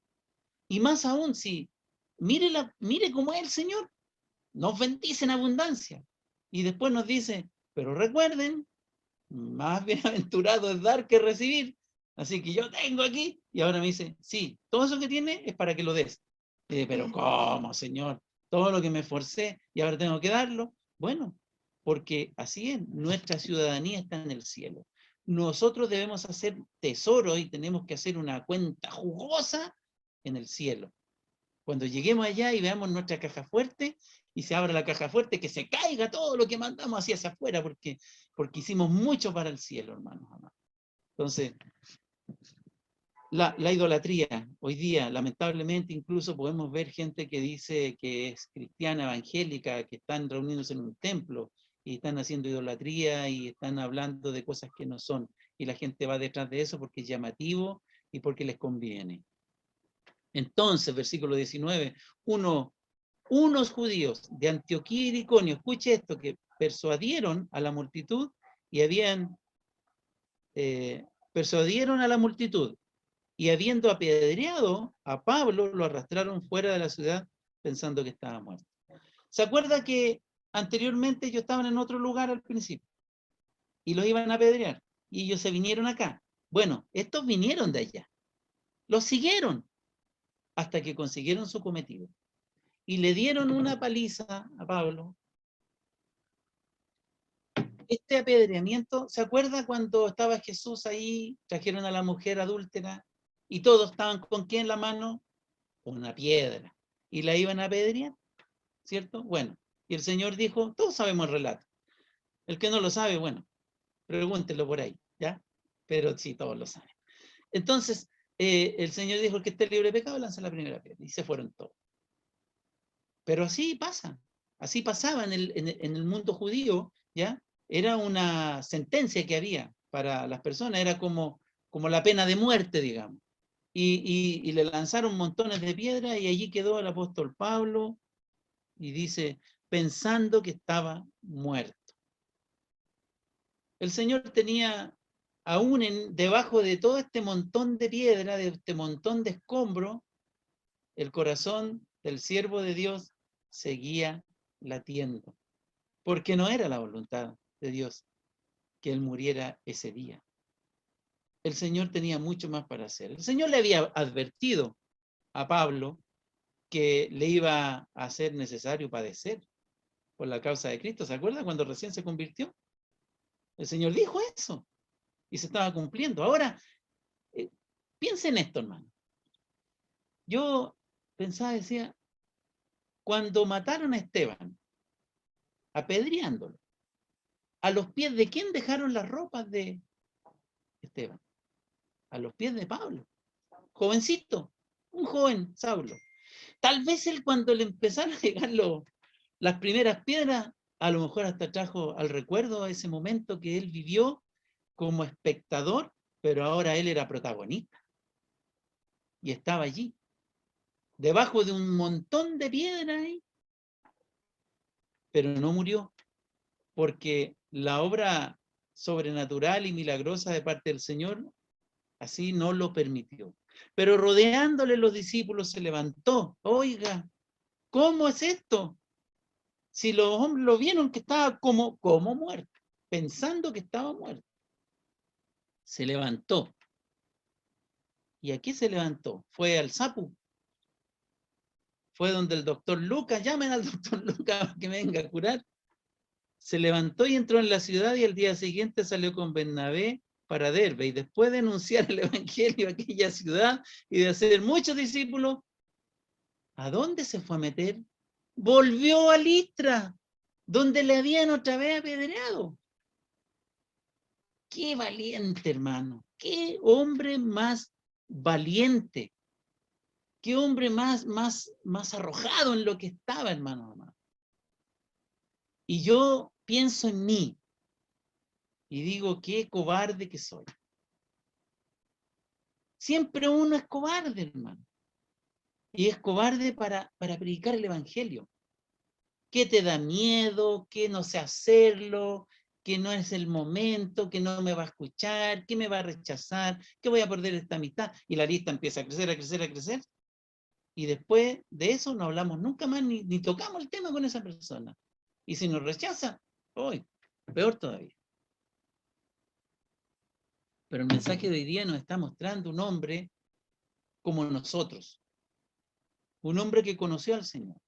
Speaker 2: Y más aún, si mire cómo es el Señor, nos bendice en abundancia. Y después nos dice, pero recuerden, más bienaventurado es dar que recibir. Así que yo tengo aquí, y ahora me dice, sí, todo eso que tiene es para que lo des. Pero ¿cómo, Señor? Todo lo que me esforcé y ahora tengo que darlo. Bueno, porque así es, nuestra ciudadanía está en el cielo. Nosotros debemos hacer tesoro y tenemos que hacer una cuenta jugosa en el cielo. Cuando lleguemos allá y veamos nuestra caja fuerte, y se abra la caja fuerte, que se caiga todo lo que mandamos hacia afuera, porque hicimos mucho para el cielo, hermanos. Entonces, la idolatría, hoy día, lamentablemente, incluso podemos ver gente que dice que es cristiana, evangélica, que están reuniéndose en un templo, y están haciendo idolatría, y están hablando de cosas que no son, y la gente va detrás de eso porque es llamativo, y porque les conviene. Entonces, versículo 19, unos judíos de Antioquía y de Iconio, escuche esto, que persuadieron a la multitud y persuadieron a la multitud y habiendo apedreado a Pablo, lo arrastraron fuera de la ciudad pensando que estaba muerto. ¿Se acuerda que anteriormente ellos estaban en otro lugar al principio y los iban a apedrear y ellos se vinieron acá? Bueno, estos vinieron de allá, los siguieron hasta que consiguieron su cometido. Y le dieron una paliza a Pablo. Este apedreamiento, ¿se acuerda cuando estaba Jesús ahí, trajeron a la mujer adúltera y todos estaban con qué en la mano? Una piedra. Y la iban a apedrear, ¿cierto? Bueno, y el Señor dijo, todos sabemos el relato. El que no lo sabe, bueno, pregúntenlo por ahí, ¿ya? Pero sí, todos lo saben. Entonces, el Señor dijo, el que esté libre de pecado, lanza la primera piedra. Y se fueron todos. Pero así pasa, así pasaba en el mundo judío, ¿ya? Era una sentencia que había para las personas, era como la pena de muerte, digamos. Y le lanzaron montones de piedras y allí quedó el apóstol Pablo y dice, pensando que estaba muerto. El Señor tenía, aún debajo de todo este montón de piedra, de este montón de escombro, el corazón del siervo de Dios seguía latiendo, porque no era la voluntad de Dios que él muriera ese día. El Señor tenía mucho más para hacer. El Señor le había advertido a Pablo que le iba a ser necesario padecer por la causa de Cristo. ¿Se acuerda cuando recién se convirtió? El Señor dijo eso y se estaba cumpliendo. Ahora, piensen en esto, hermano. Yo pensaba, decía, cuando mataron a Esteban, apedreándolo, ¿a los pies de quién dejaron las ropas de Esteban? A los pies de Pablo. Jovencito, un joven Saulo. Tal vez él cuando le empezaron a llegar las primeras piedras, a lo mejor hasta trajo al recuerdo ese momento que él vivió como espectador, pero ahora él era protagonista. Y estaba allí, debajo de un montón de piedras ahí, pero no murió, porque la obra sobrenatural y milagrosa de parte del Señor así no lo permitió. Pero rodeándole los discípulos se levantó. Oiga, ¿cómo es esto? Si los hombres lo vieron que estaba como muerto, pensando que estaba muerto. Se levantó. ¿Y a qué se levantó? Fue al Sapu. Fue donde el doctor Lucas, llamen al doctor Lucas que me venga a curar. Se levantó y entró en la ciudad y el día siguiente salió con Bernabé para Derbe, y después de anunciar el evangelio a aquella ciudad y de hacer muchos discípulos, ¿a dónde se fue a meter? volvió a Listra, donde le habían otra vez apedreado. Qué valiente, hermano. Qué hombre más valiente. Qué hombre más arrojado en lo que estaba, hermano. Y yo pienso en mí y digo, qué cobarde que soy. Siempre uno es cobarde, hermano. Y es cobarde para predicar el evangelio. ¿Qué te da miedo? ¿Qué no sé hacerlo? ¿Que no es el momento? ¿Que no me va a escuchar? ¿Que me va a rechazar? ¿Que voy a perder esta amistad? Y la lista empieza a crecer, a crecer, a crecer. Y después de eso no hablamos nunca más, ni tocamos el tema con esa persona. Y si nos rechaza, hoy, peor todavía. Pero el mensaje de hoy día nos está mostrando un hombre como nosotros. Un hombre que conoció al Señor.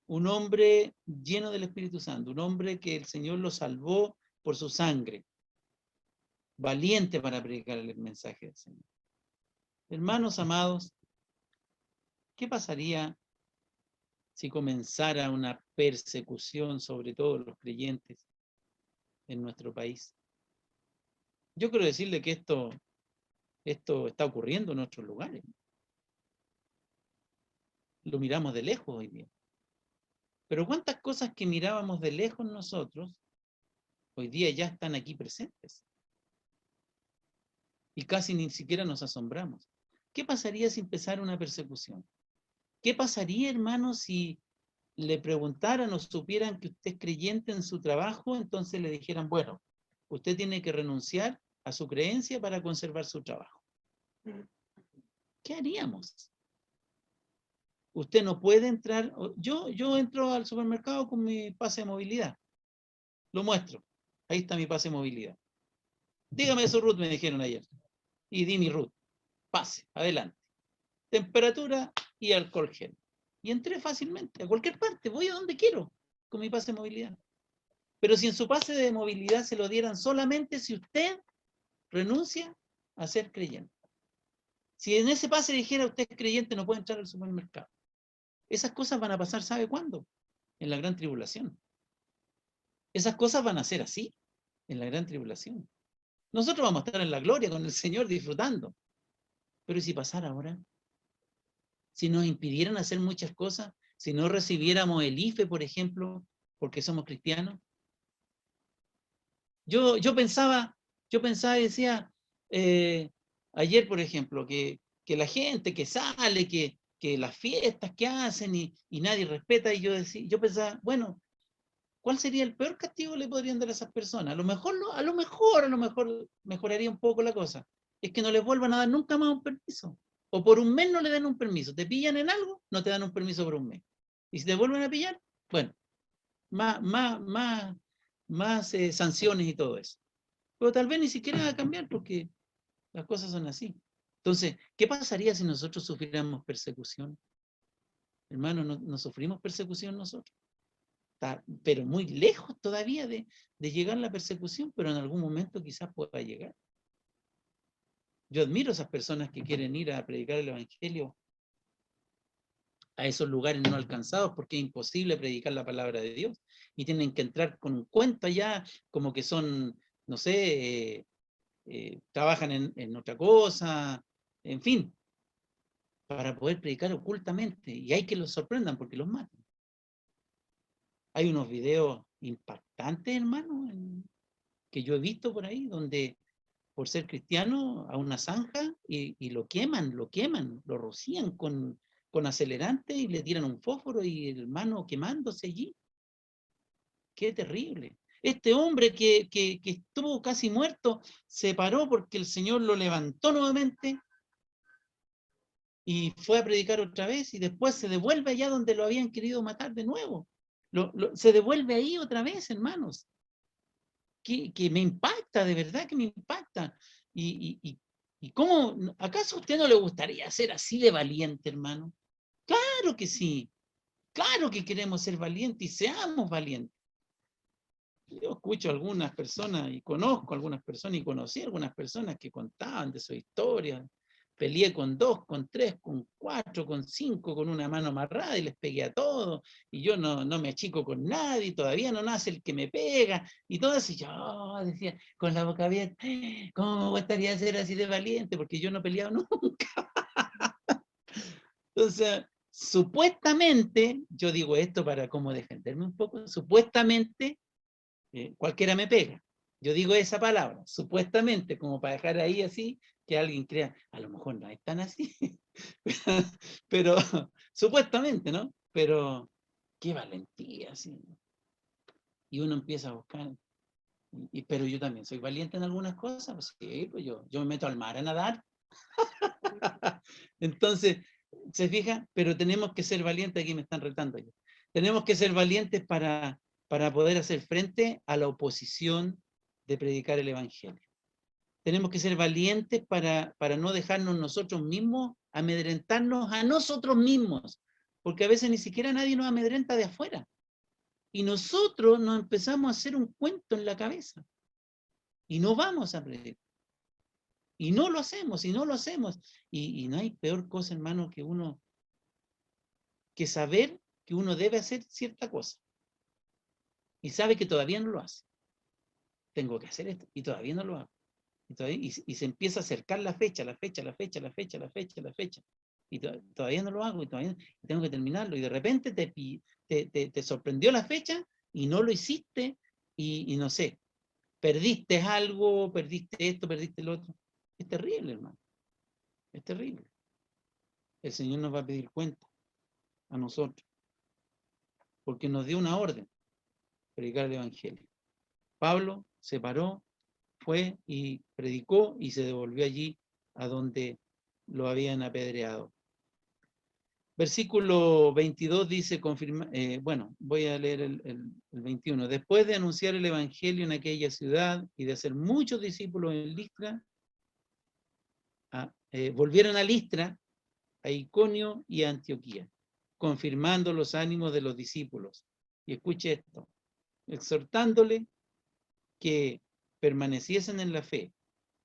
Speaker 2: Un hombre lleno del Espíritu Santo. Un hombre que el Señor lo salvó por su sangre. Valiente para predicar el mensaje del Señor. Hermanos amados, ¿qué pasaría si comenzara una persecución sobre todos los creyentes en nuestro país? Yo quiero decirle que esto está ocurriendo en otros lugares. Lo miramos de lejos hoy día. Pero cuántas cosas que mirábamos de lejos nosotros, hoy día ya están aquí presentes. Y casi ni siquiera nos asombramos. ¿Qué pasaría si empezara una persecución? ¿Qué pasaría, hermanos, si le preguntaran o supieran que usted es creyente en su trabajo, entonces le dijeran, bueno, usted tiene que renunciar a su creencia para conservar su trabajo? ¿Qué haríamos? Usted no puede entrar, yo entro al supermercado con mi pase de movilidad, lo muestro, ahí está mi pase de movilidad. Dígame su root, me dijeron ayer, y di mi root, pase, adelante. Temperatura y alcohol gel. Y entré fácilmente, a cualquier parte, voy a donde quiero, con mi pase de movilidad. Pero si en su pase de movilidad se lo dieran solamente si usted renuncia a ser creyente. Si en ese pase dijera usted es creyente, no puede entrar al supermercado. Esas cosas van a pasar, ¿sabe cuándo? En la gran tribulación. Esas cosas van a ser así, en la gran tribulación. Nosotros vamos a estar en la gloria con el Señor disfrutando. Pero ¿y si pasara ahora? Si nos impidieran hacer muchas cosas, si no recibiéramos el IFE, por ejemplo, porque somos cristianos. Yo pensaba y decía, ayer, por ejemplo, que la gente que sale, que las fiestas que hacen y nadie respeta, y yo pensaba, bueno, ¿cuál sería el peor castigo que le podrían dar a esas personas? A lo mejor mejoraría un poco la cosa. Es que no les vuelvan a dar nunca más un permiso. O por un mes no le den un permiso. Te pillan en algo, no te dan un permiso por un mes. Y si te vuelven a pillar, bueno, más sanciones y todo eso. Pero tal vez ni siquiera va a cambiar porque las cosas son así. Entonces, ¿qué pasaría si nosotros sufriéramos persecución? Hermano, no sufrimos persecución nosotros. Está, pero muy lejos todavía de llegar la persecución, pero en algún momento quizás pueda llegar. Yo admiro a esas personas que quieren ir a predicar el evangelio a esos lugares no alcanzados porque es imposible predicar la palabra de Dios y tienen que entrar con un cuento allá como que son, no sé, trabajan en otra cosa, en fin, para poder predicar ocultamente y hay que los sorprendan porque los matan. Hay unos videos impactantes, hermano, que yo he visto por ahí, donde por ser cristiano a una zanja y lo queman, lo rocían con acelerante y le tiran un fósforo y el hermano quemándose allí. Qué terrible. Este hombre que estuvo casi muerto se paró porque el Señor lo levantó nuevamente y fue a predicar otra vez y después se devuelve allá donde lo habían querido matar de nuevo. Se devuelve ahí otra vez, hermanos. Que me impacta, de verdad que me impacta. ¿Y cómo? ¿Acaso a usted no le gustaría ser así de valiente, hermano? Claro que sí. Claro que queremos ser valientes y seamos valientes. Yo escucho a algunas personas y conozco a algunas personas y conocí a algunas personas que contaban de su historia, Peleé con 2, con 3, con 4, con 5, con una mano amarrada y les pegué a todos. Y yo no me achico con nadie, todavía no nace el que me pega. Y todo así, yo decía, con la boca abierta, ¿cómo me gustaría ser así de valiente? Porque yo no he peleado nunca. Entonces, supuestamente, yo digo esto para como defenderme un poco, supuestamente cualquiera me pega. Yo digo esa palabra, supuestamente, como para dejar ahí así, que alguien crea, a lo mejor no es tan así, pero supuestamente, ¿no? Pero qué valentía, sí. Y uno empieza a buscar, pero yo también soy valiente en algunas cosas, pues sí, pues yo me meto al mar a nadar. Entonces, ¿se fija? Pero tenemos que ser valientes, aquí me están retando ya. Tenemos que ser valientes para poder hacer frente a la oposición de predicar el Evangelio. Tenemos que ser valientes para no dejarnos nosotros mismos amedrentarnos a nosotros mismos, porque a veces ni siquiera nadie nos amedrenta de afuera. Y nosotros nos empezamos a hacer un cuento en la cabeza y no vamos a predicar. Y no lo hacemos, y no lo hacemos. Y no hay peor cosa, hermano, que saber que uno debe hacer cierta cosa. Y sabe que todavía no lo hace. Tengo que hacer esto, y todavía no lo hago. Y se empieza a acercar la fecha. Y todavía no lo hago, y tengo que terminarlo. Y de repente te sorprendió la fecha y no lo hiciste, y no sé, perdiste algo, perdiste esto, perdiste lo otro. Es terrible, hermano. Es terrible. El Señor nos va a pedir cuenta a nosotros, porque nos dio una orden, predicar el Evangelio. Pablo se paró, fue y predicó y se devolvió allí a donde lo habían apedreado. Versículo 22 dice, bueno, voy a leer el 21. Después de anunciar el Evangelio en aquella ciudad y de hacer muchos discípulos en Listra, volvieron a Listra, a Iconio y a Antioquía, confirmando los ánimos de los discípulos. Y escuche esto, exhortándole que permaneciesen en la fe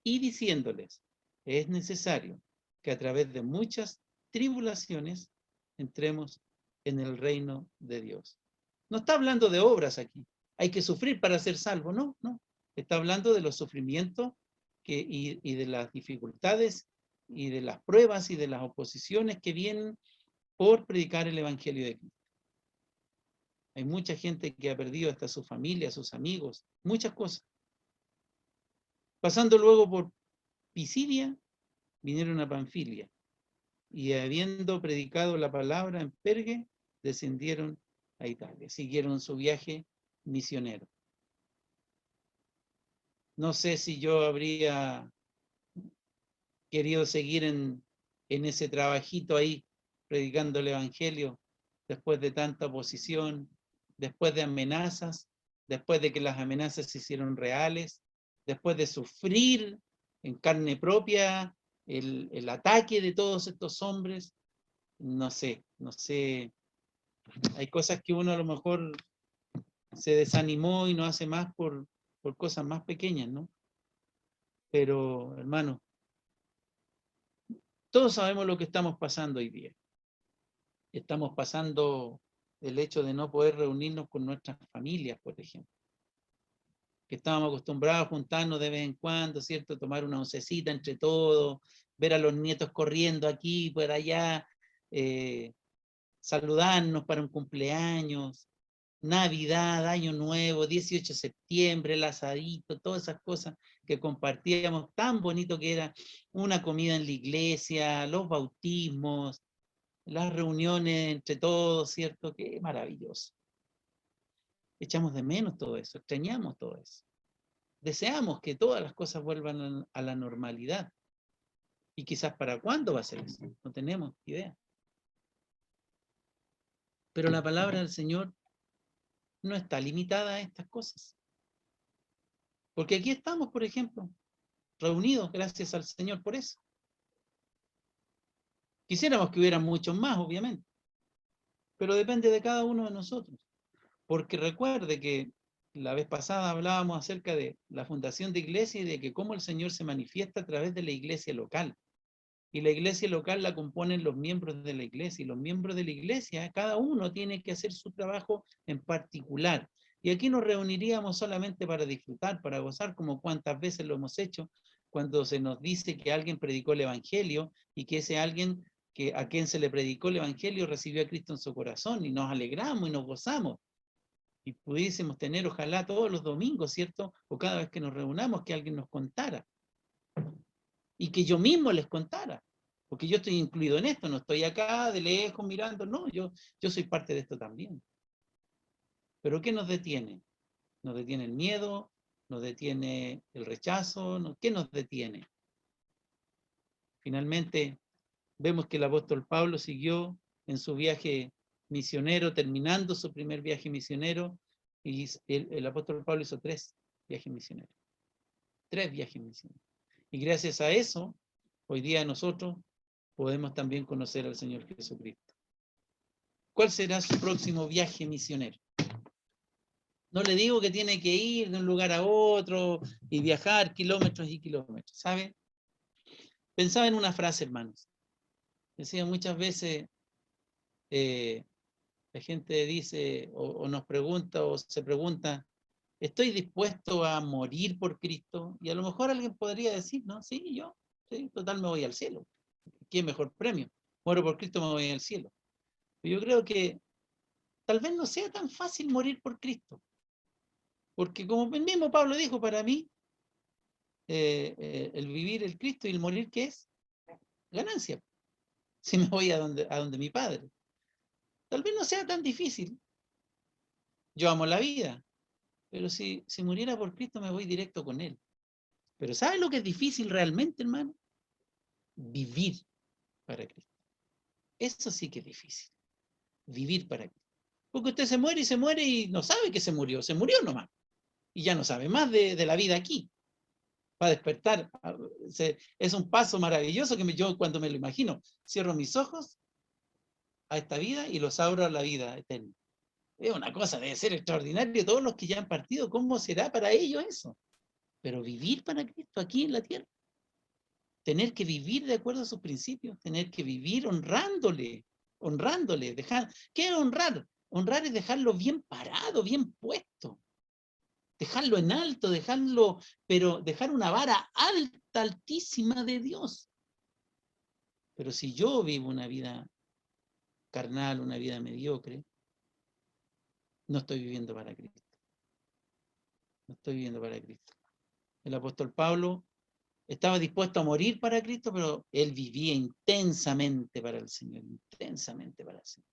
Speaker 2: y diciéndoles, es necesario que a través de muchas tribulaciones entremos en el reino de Dios. No está hablando de obras aquí, hay que sufrir para ser salvo, no. Está hablando de los sufrimientos y de las dificultades y de las pruebas y de las oposiciones que vienen por predicar el Evangelio de Cristo. Hay mucha gente que ha perdido hasta su familia, sus amigos, muchas cosas. Pasando luego por Pisidia, vinieron a Panfilia, y habiendo predicado la palabra en Perge, descendieron a Italia, siguieron su viaje misionero. No sé si yo habría querido seguir en ese trabajito ahí, predicando el Evangelio, después de tanta oposición, después de amenazas, después de que las amenazas se hicieron reales, después de sufrir en carne propia el ataque de todos estos hombres. No sé, hay cosas que uno a lo mejor se desanimó y no hace más por cosas más pequeñas, ¿no? Pero, hermano, todos sabemos lo que estamos pasando hoy día. Estamos pasando el hecho de no poder reunirnos con nuestras familias, por ejemplo. Que estábamos acostumbrados a juntarnos de vez en cuando, ¿cierto? Tomar una oncecita entre todos, ver a los nietos corriendo aquí, por allá, saludarnos para un cumpleaños, Navidad, Año Nuevo, 18 de septiembre, el asadito, todas esas cosas que compartíamos, tan bonito que era una comida en la iglesia, los bautismos, las reuniones entre todos, ¿cierto? Qué maravilloso. Echamos de menos todo eso, extrañamos todo eso. Deseamos que todas las cosas vuelvan a la normalidad. Y quizás para cuándo va a ser eso, no tenemos idea. Pero la palabra del Señor no está limitada a estas cosas. Porque aquí estamos, por ejemplo, reunidos, gracias al Señor por eso. Quisiéramos que hubieran muchos más, obviamente, pero depende de cada uno de nosotros. Porque recuerde que la vez pasada hablábamos acerca de la fundación de iglesia y de que cómo el Señor se manifiesta a través de la iglesia local. Y la iglesia local la componen los miembros de la iglesia. Y los miembros de la iglesia, cada uno tiene que hacer su trabajo en particular. Y aquí nos reuniríamos solamente para disfrutar, para gozar, como cuantas veces lo hemos hecho, cuando se nos dice que alguien predicó el evangelio y que ese alguien a quien se le predicó el evangelio recibió a Cristo en su corazón, y nos alegramos y nos gozamos. Y pudiésemos tener, ojalá todos los domingos, ¿cierto? O cada vez que nos reunamos, que alguien nos contara. Y que yo mismo les contara. Porque yo estoy incluido en esto, no estoy acá de lejos mirando, no, yo soy parte de esto también. Pero ¿qué nos detiene? Nos detiene el miedo, nos detiene el rechazo, ¿qué nos detiene? Finalmente, vemos que el apóstol Pablo siguió en su viaje misionero, terminando su primer viaje misionero, y el apóstol Pablo hizo 3 viajes misioneros. 3 viajes misioneros. Y gracias a eso, hoy día nosotros podemos también conocer al Señor Jesucristo. ¿Cuál será su próximo viaje misionero? No le digo que tiene que ir de un lugar a otro y viajar kilómetros y kilómetros, ¿sabe? Pensaba en una frase, hermanos. Decía muchas veces, la gente dice o nos pregunta o se pregunta, ¿estoy dispuesto a morir por Cristo? Y a lo mejor alguien podría decir, ¿no? Sí, yo, sí, total me voy al cielo. ¿Qué mejor premio? Muero por Cristo, me voy al cielo. Pero yo creo que tal vez no sea tan fácil morir por Cristo. Porque como el mismo Pablo dijo, para mí, el vivir el Cristo y el morir, ¿qué es? Ganancia. Si me voy a donde mi Padre. Tal vez no sea tan difícil. Yo amo la vida, pero si muriera por Cristo me voy directo con Él. Pero ¿sabe lo que es difícil realmente, hermano? Vivir para Cristo. Eso sí que es difícil. Vivir para Cristo. Porque usted se muere y no sabe que se murió nomás. Y ya no sabe más de la vida aquí. Va a despertar. Es un paso maravilloso que yo cuando me lo imagino, cierro mis ojos a esta vida y los abro a la vida eterna. Es una cosa, debe ser extraordinario. Todos los que ya han partido, ¿cómo será para ellos eso? Pero vivir para Cristo aquí en la tierra. Tener que vivir de acuerdo a sus principios, tener que vivir honrándole, ¿qué es honrar? Honrar es dejarlo bien parado, bien puesto, dejarlo en alto, pero dejar una vara alta, altísima de Dios. Pero si yo vivo una vida carnal, una vida mediocre, no estoy viviendo para Cristo. No estoy viviendo para Cristo. El apóstol Pablo estaba dispuesto a morir para Cristo, pero él vivía intensamente para el Señor, intensamente para el Señor.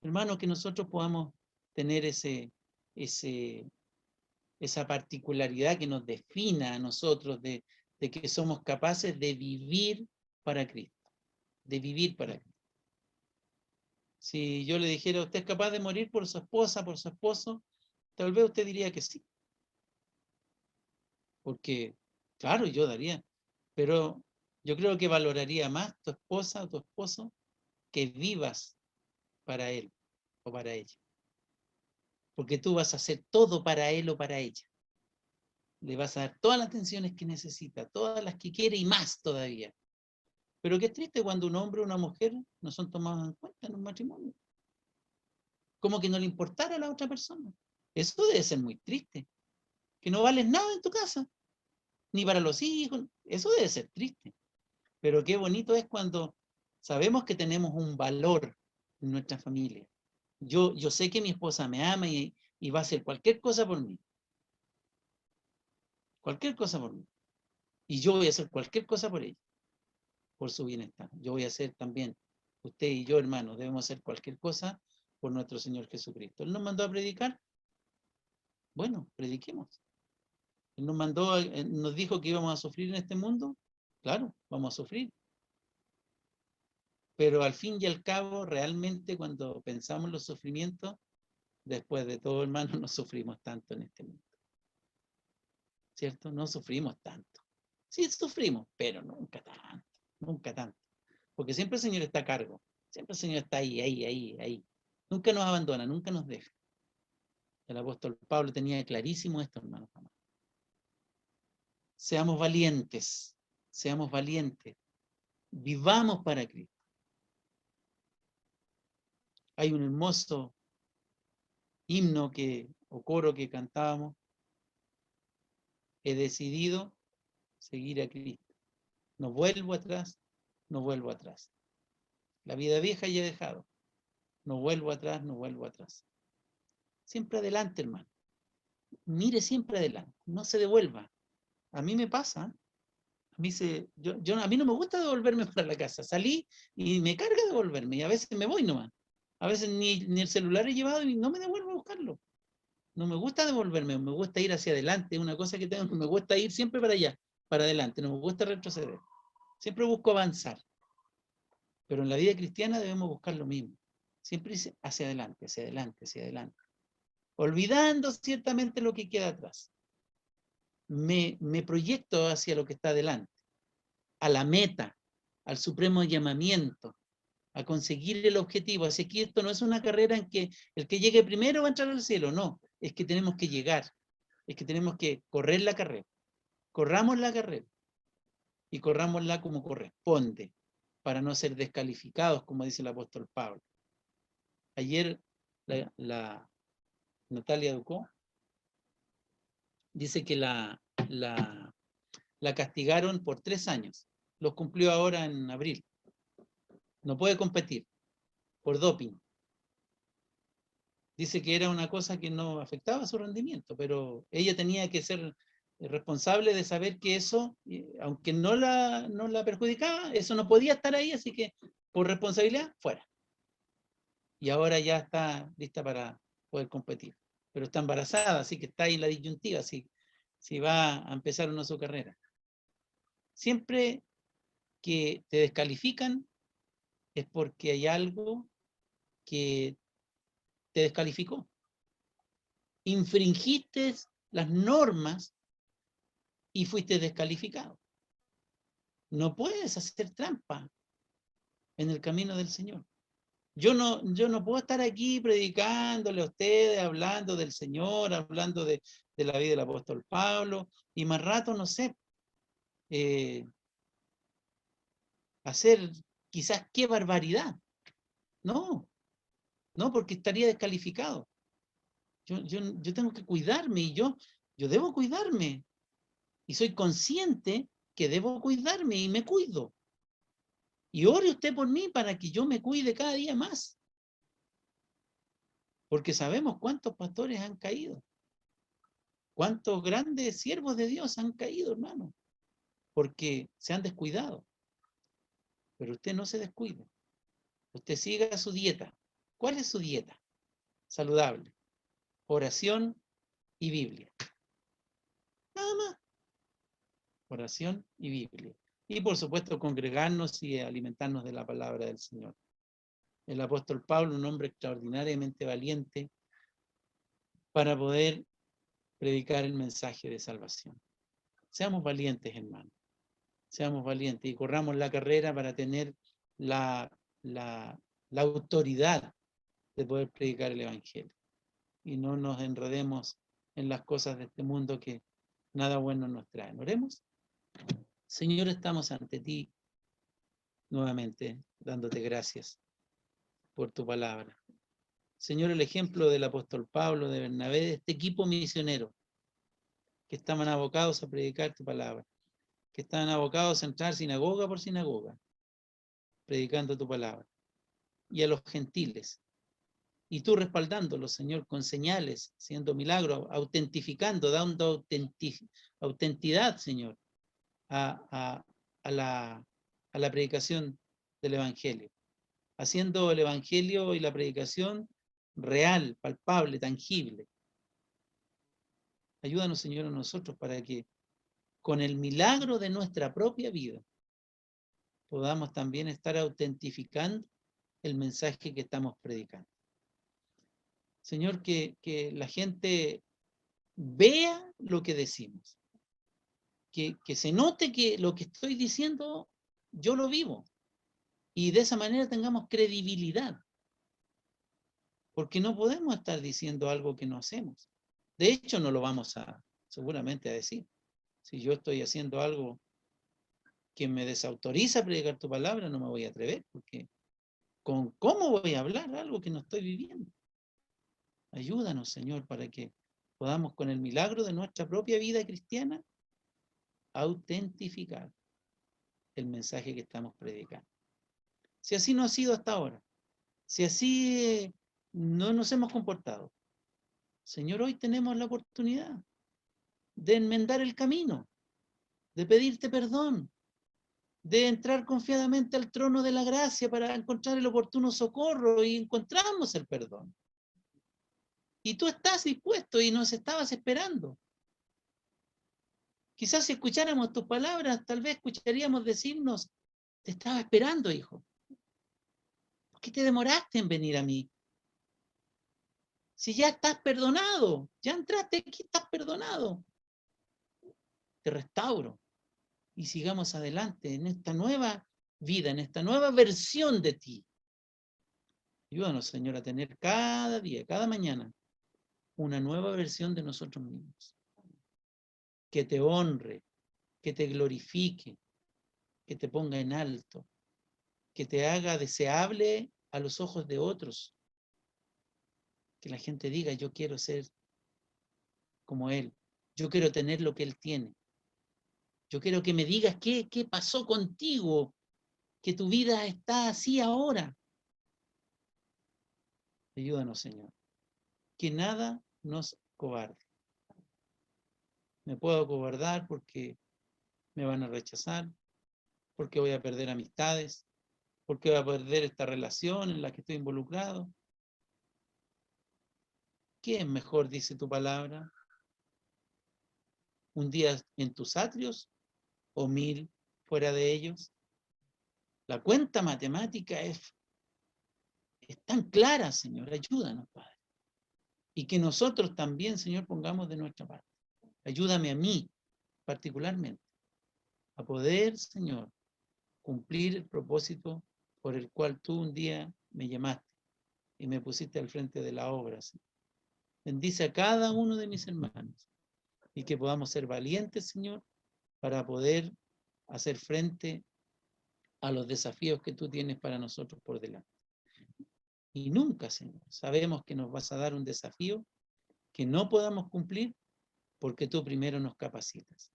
Speaker 2: Hermano, que nosotros podamos tener esa particularidad que nos defina a nosotros de que somos capaces de vivir para Cristo, de vivir para Cristo. Si yo le dijera, ¿usted es capaz de morir por su esposa, por su esposo? Tal vez usted diría que sí. Porque, claro, yo daría, pero yo creo que valoraría más tu esposa o tu esposo que vivas para él o para ella. Porque tú vas a hacer todo para él o para ella. Le vas a dar todas las atenciones que necesita, todas las que quiere y más todavía. Pero qué triste cuando un hombre o una mujer no son tomados en cuenta en un matrimonio. Como que no le importara a la otra persona. Eso debe ser muy triste. Que no vales nada en tu casa, ni para los hijos. Eso debe ser triste. Pero qué bonito es cuando sabemos que tenemos un valor en nuestra familia. Yo sé que mi esposa me ama y va a hacer cualquier cosa por mí. Cualquier cosa por mí. Y yo voy a hacer cualquier cosa por ella, por su bienestar. Yo voy a hacer también, usted y yo, hermanos, debemos hacer cualquier cosa por nuestro Señor Jesucristo. Él nos mandó a predicar. Bueno, prediquemos. Él nos dijo que íbamos a sufrir en este mundo. Claro, vamos a sufrir. Pero al fin y al cabo, realmente cuando pensamos en los sufrimientos, después de todo, hermano, no sufrimos tanto en este mundo. ¿Cierto? No sufrimos tanto. Sí sufrimos, pero nunca tanto, nunca tanto. Porque siempre el Señor está a cargo. Siempre el Señor está ahí. Nunca nos abandona, nunca nos deja. El apóstol Pablo tenía clarísimo esto, hermanos. Seamos valientes, seamos valientes. Vivamos para Cristo. Hay un hermoso himno o coro que cantábamos. He decidido seguir a Cristo. No vuelvo atrás, no vuelvo atrás. La vida vieja ya he dejado. No vuelvo atrás, no vuelvo atrás. Siempre adelante, hermano. Mire siempre adelante. No se devuelva. A mí me pasa. A mí no me gusta devolverme para la casa. Salí y me carga devolverme. Y a veces me voy nomás. A veces ni el celular he llevado y no me devuelvo a buscarlo. No me gusta devolverme, me gusta ir hacia adelante. Es una cosa que tengo, me gusta ir siempre para allá, para adelante. No me gusta retroceder. Siempre busco avanzar. Pero en la vida cristiana debemos buscar lo mismo. Siempre hacia adelante, hacia adelante, hacia adelante. Olvidando ciertamente lo que queda atrás. Me proyecto hacia lo que está adelante, a la meta, al supremo llamamiento, a conseguir el objetivo. Así que esto no es una carrera en que el que llegue primero va a entrar al cielo, no, es que tenemos que llegar, es que tenemos que correr la carrera. Corramos la carrera y corrámosla como corresponde, para no ser descalificados, como dice el apóstol Pablo. Ayer la Natalia Ducó dice que la castigaron por 3 años. Los cumplió ahora en abril. No puede competir por doping. Dice que era una cosa que no afectaba su rendimiento, pero ella tenía que ser responsable de saber que eso, aunque no la perjudicaba, eso no podía estar ahí, así que por responsabilidad, fuera. Y ahora ya está lista para poder competir. Pero está embarazada, así que está ahí la disyuntiva, si va a empezar o no su carrera. Siempre que te descalifican es porque hay algo que te descalificó. Infringiste las normas y fuiste descalificado. No puedes hacer trampa en el camino del Señor. Yo no puedo estar aquí predicándole a ustedes, hablando del Señor, hablando de la vida del apóstol Pablo, y más rato, no sé, hacer quizás qué barbaridad. No, porque estaría descalificado. Yo tengo que cuidarme y yo debo cuidarme. Y soy consciente que debo cuidarme y me cuido. Y ore usted por mí para que yo me cuide cada día más. Porque sabemos cuántos pastores han caído. Cuántos grandes siervos de Dios han caído, hermano. Porque se han descuidado. Pero usted no se descuide. Usted siga su dieta. ¿Cuál es su dieta? Saludable. Oración y Biblia. Nada más. Oración y Biblia. Y por supuesto congregarnos y alimentarnos de la palabra del Señor. El apóstol Pablo, un hombre extraordinariamente valiente para poder predicar el mensaje de salvación. Seamos valientes, hermanos. Seamos valientes y corramos la carrera para tener la autoridad de poder predicar el Evangelio. Y no nos enredemos en las cosas de este mundo que nada bueno nos traen. Oremos. Señor, estamos ante ti nuevamente, dándote gracias por tu palabra. Señor, el ejemplo del apóstol Pablo, de Bernabé, de este equipo misionero, que estaban abocados a predicar tu palabra, que estaban abocados a entrar sinagoga por sinagoga, predicando tu palabra, y a los gentiles, y tú respaldándolos, Señor, con señales, haciendo milagros, autentificando, dando autenticidad, Señor, a la predicación del Evangelio, haciendo el Evangelio y la predicación real, palpable, tangible. Ayúdanos, Señor, a nosotros para que con el milagro de nuestra propia vida podamos también estar autentificando el mensaje que estamos predicando. Señor, que la gente vea lo que decimos, que se note que lo que estoy diciendo yo lo vivo, y de esa manera tengamos credibilidad, porque no podemos estar diciendo algo que no hacemos. De hecho, no lo vamos seguramente a decir. Si yo estoy haciendo algo quien me desautoriza a predicar tu palabra, no me voy a atrever, porque ¿cómo voy a hablar algo que no estoy viviendo? Ayúdanos, Señor, para que podamos, con el milagro de nuestra propia vida cristiana, autentificar el mensaje que estamos predicando. Si así no ha sido hasta ahora, si así no nos hemos comportado, Señor, hoy tenemos la oportunidad de enmendar el camino, de pedirte perdón, de entrar confiadamente al trono de la gracia para encontrar el oportuno socorro, y encontramos el perdón. Y tú estás dispuesto y nos estabas esperando. Quizás si escucháramos tus palabras, tal vez escucharíamos decirnos: te estaba esperando, hijo. ¿Por qué te demoraste en venir a mí? Si ya estás perdonado, ya entraste aquí, estás perdonado. Te restauro y sigamos adelante en esta nueva vida, en esta nueva versión de ti. Ayúdanos, Señor, a tener cada día, cada mañana, una nueva versión de nosotros mismos. Que te honre, que te glorifique, que te ponga en alto, que te haga deseable a los ojos de otros. Que la gente diga: yo quiero ser como él, yo quiero tener lo que él tiene. Yo quiero que me digas qué pasó contigo, que tu vida está así ahora. Ayúdanos, Señor. Que nada nos cobarde. Me puedo acobardar porque me van a rechazar, porque voy a perder amistades, porque voy a perder esta relación en la que estoy involucrado. ¿Qué es mejor, dice tu palabra? ¿Un día en tus atrios o 1000 fuera de ellos? La cuenta matemática es tan clara, Señor. Ayúdanos, Padre. Y que nosotros también, Señor, pongamos de nuestra parte. Ayúdame a mí, particularmente, a poder, Señor, cumplir el propósito por el cual tú un día me llamaste y me pusiste al frente de la obra, Señor. Bendice a cada uno de mis hermanos y que podamos ser valientes, Señor, para poder hacer frente a los desafíos que tú tienes para nosotros por delante. Y nunca, Señor, sabemos que nos vas a dar un desafío que no podamos cumplir porque tú primero nos capacitas.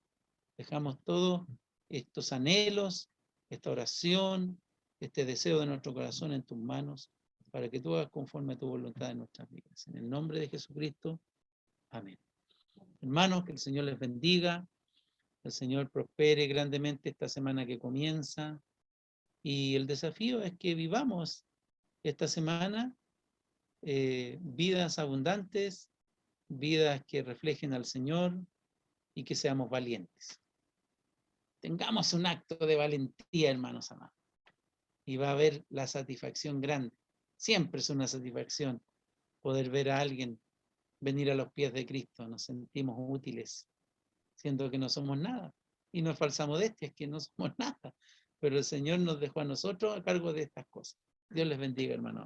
Speaker 2: Dejamos todos estos anhelos, esta oración, este deseo de nuestro corazón en tus manos, para que tú hagas conforme a tu voluntad en nuestras vidas. En el nombre de Jesucristo, amén. Hermanos, que el Señor les bendiga, el Señor prospere grandemente esta semana que comienza, y el desafío es que vivamos esta semana vidas abundantes, vidas que reflejen al Señor y que seamos valientes. Tengamos un acto de valentía, hermanos amados, y va a haber la satisfacción grande. Siempre es una satisfacción poder ver a alguien venir a los pies de Cristo. Nos sentimos útiles, siendo que no somos nada. Y no es falsa modestia, es que no somos nada. Pero el Señor nos dejó a nosotros a cargo de estas cosas. Dios les bendiga, hermanos.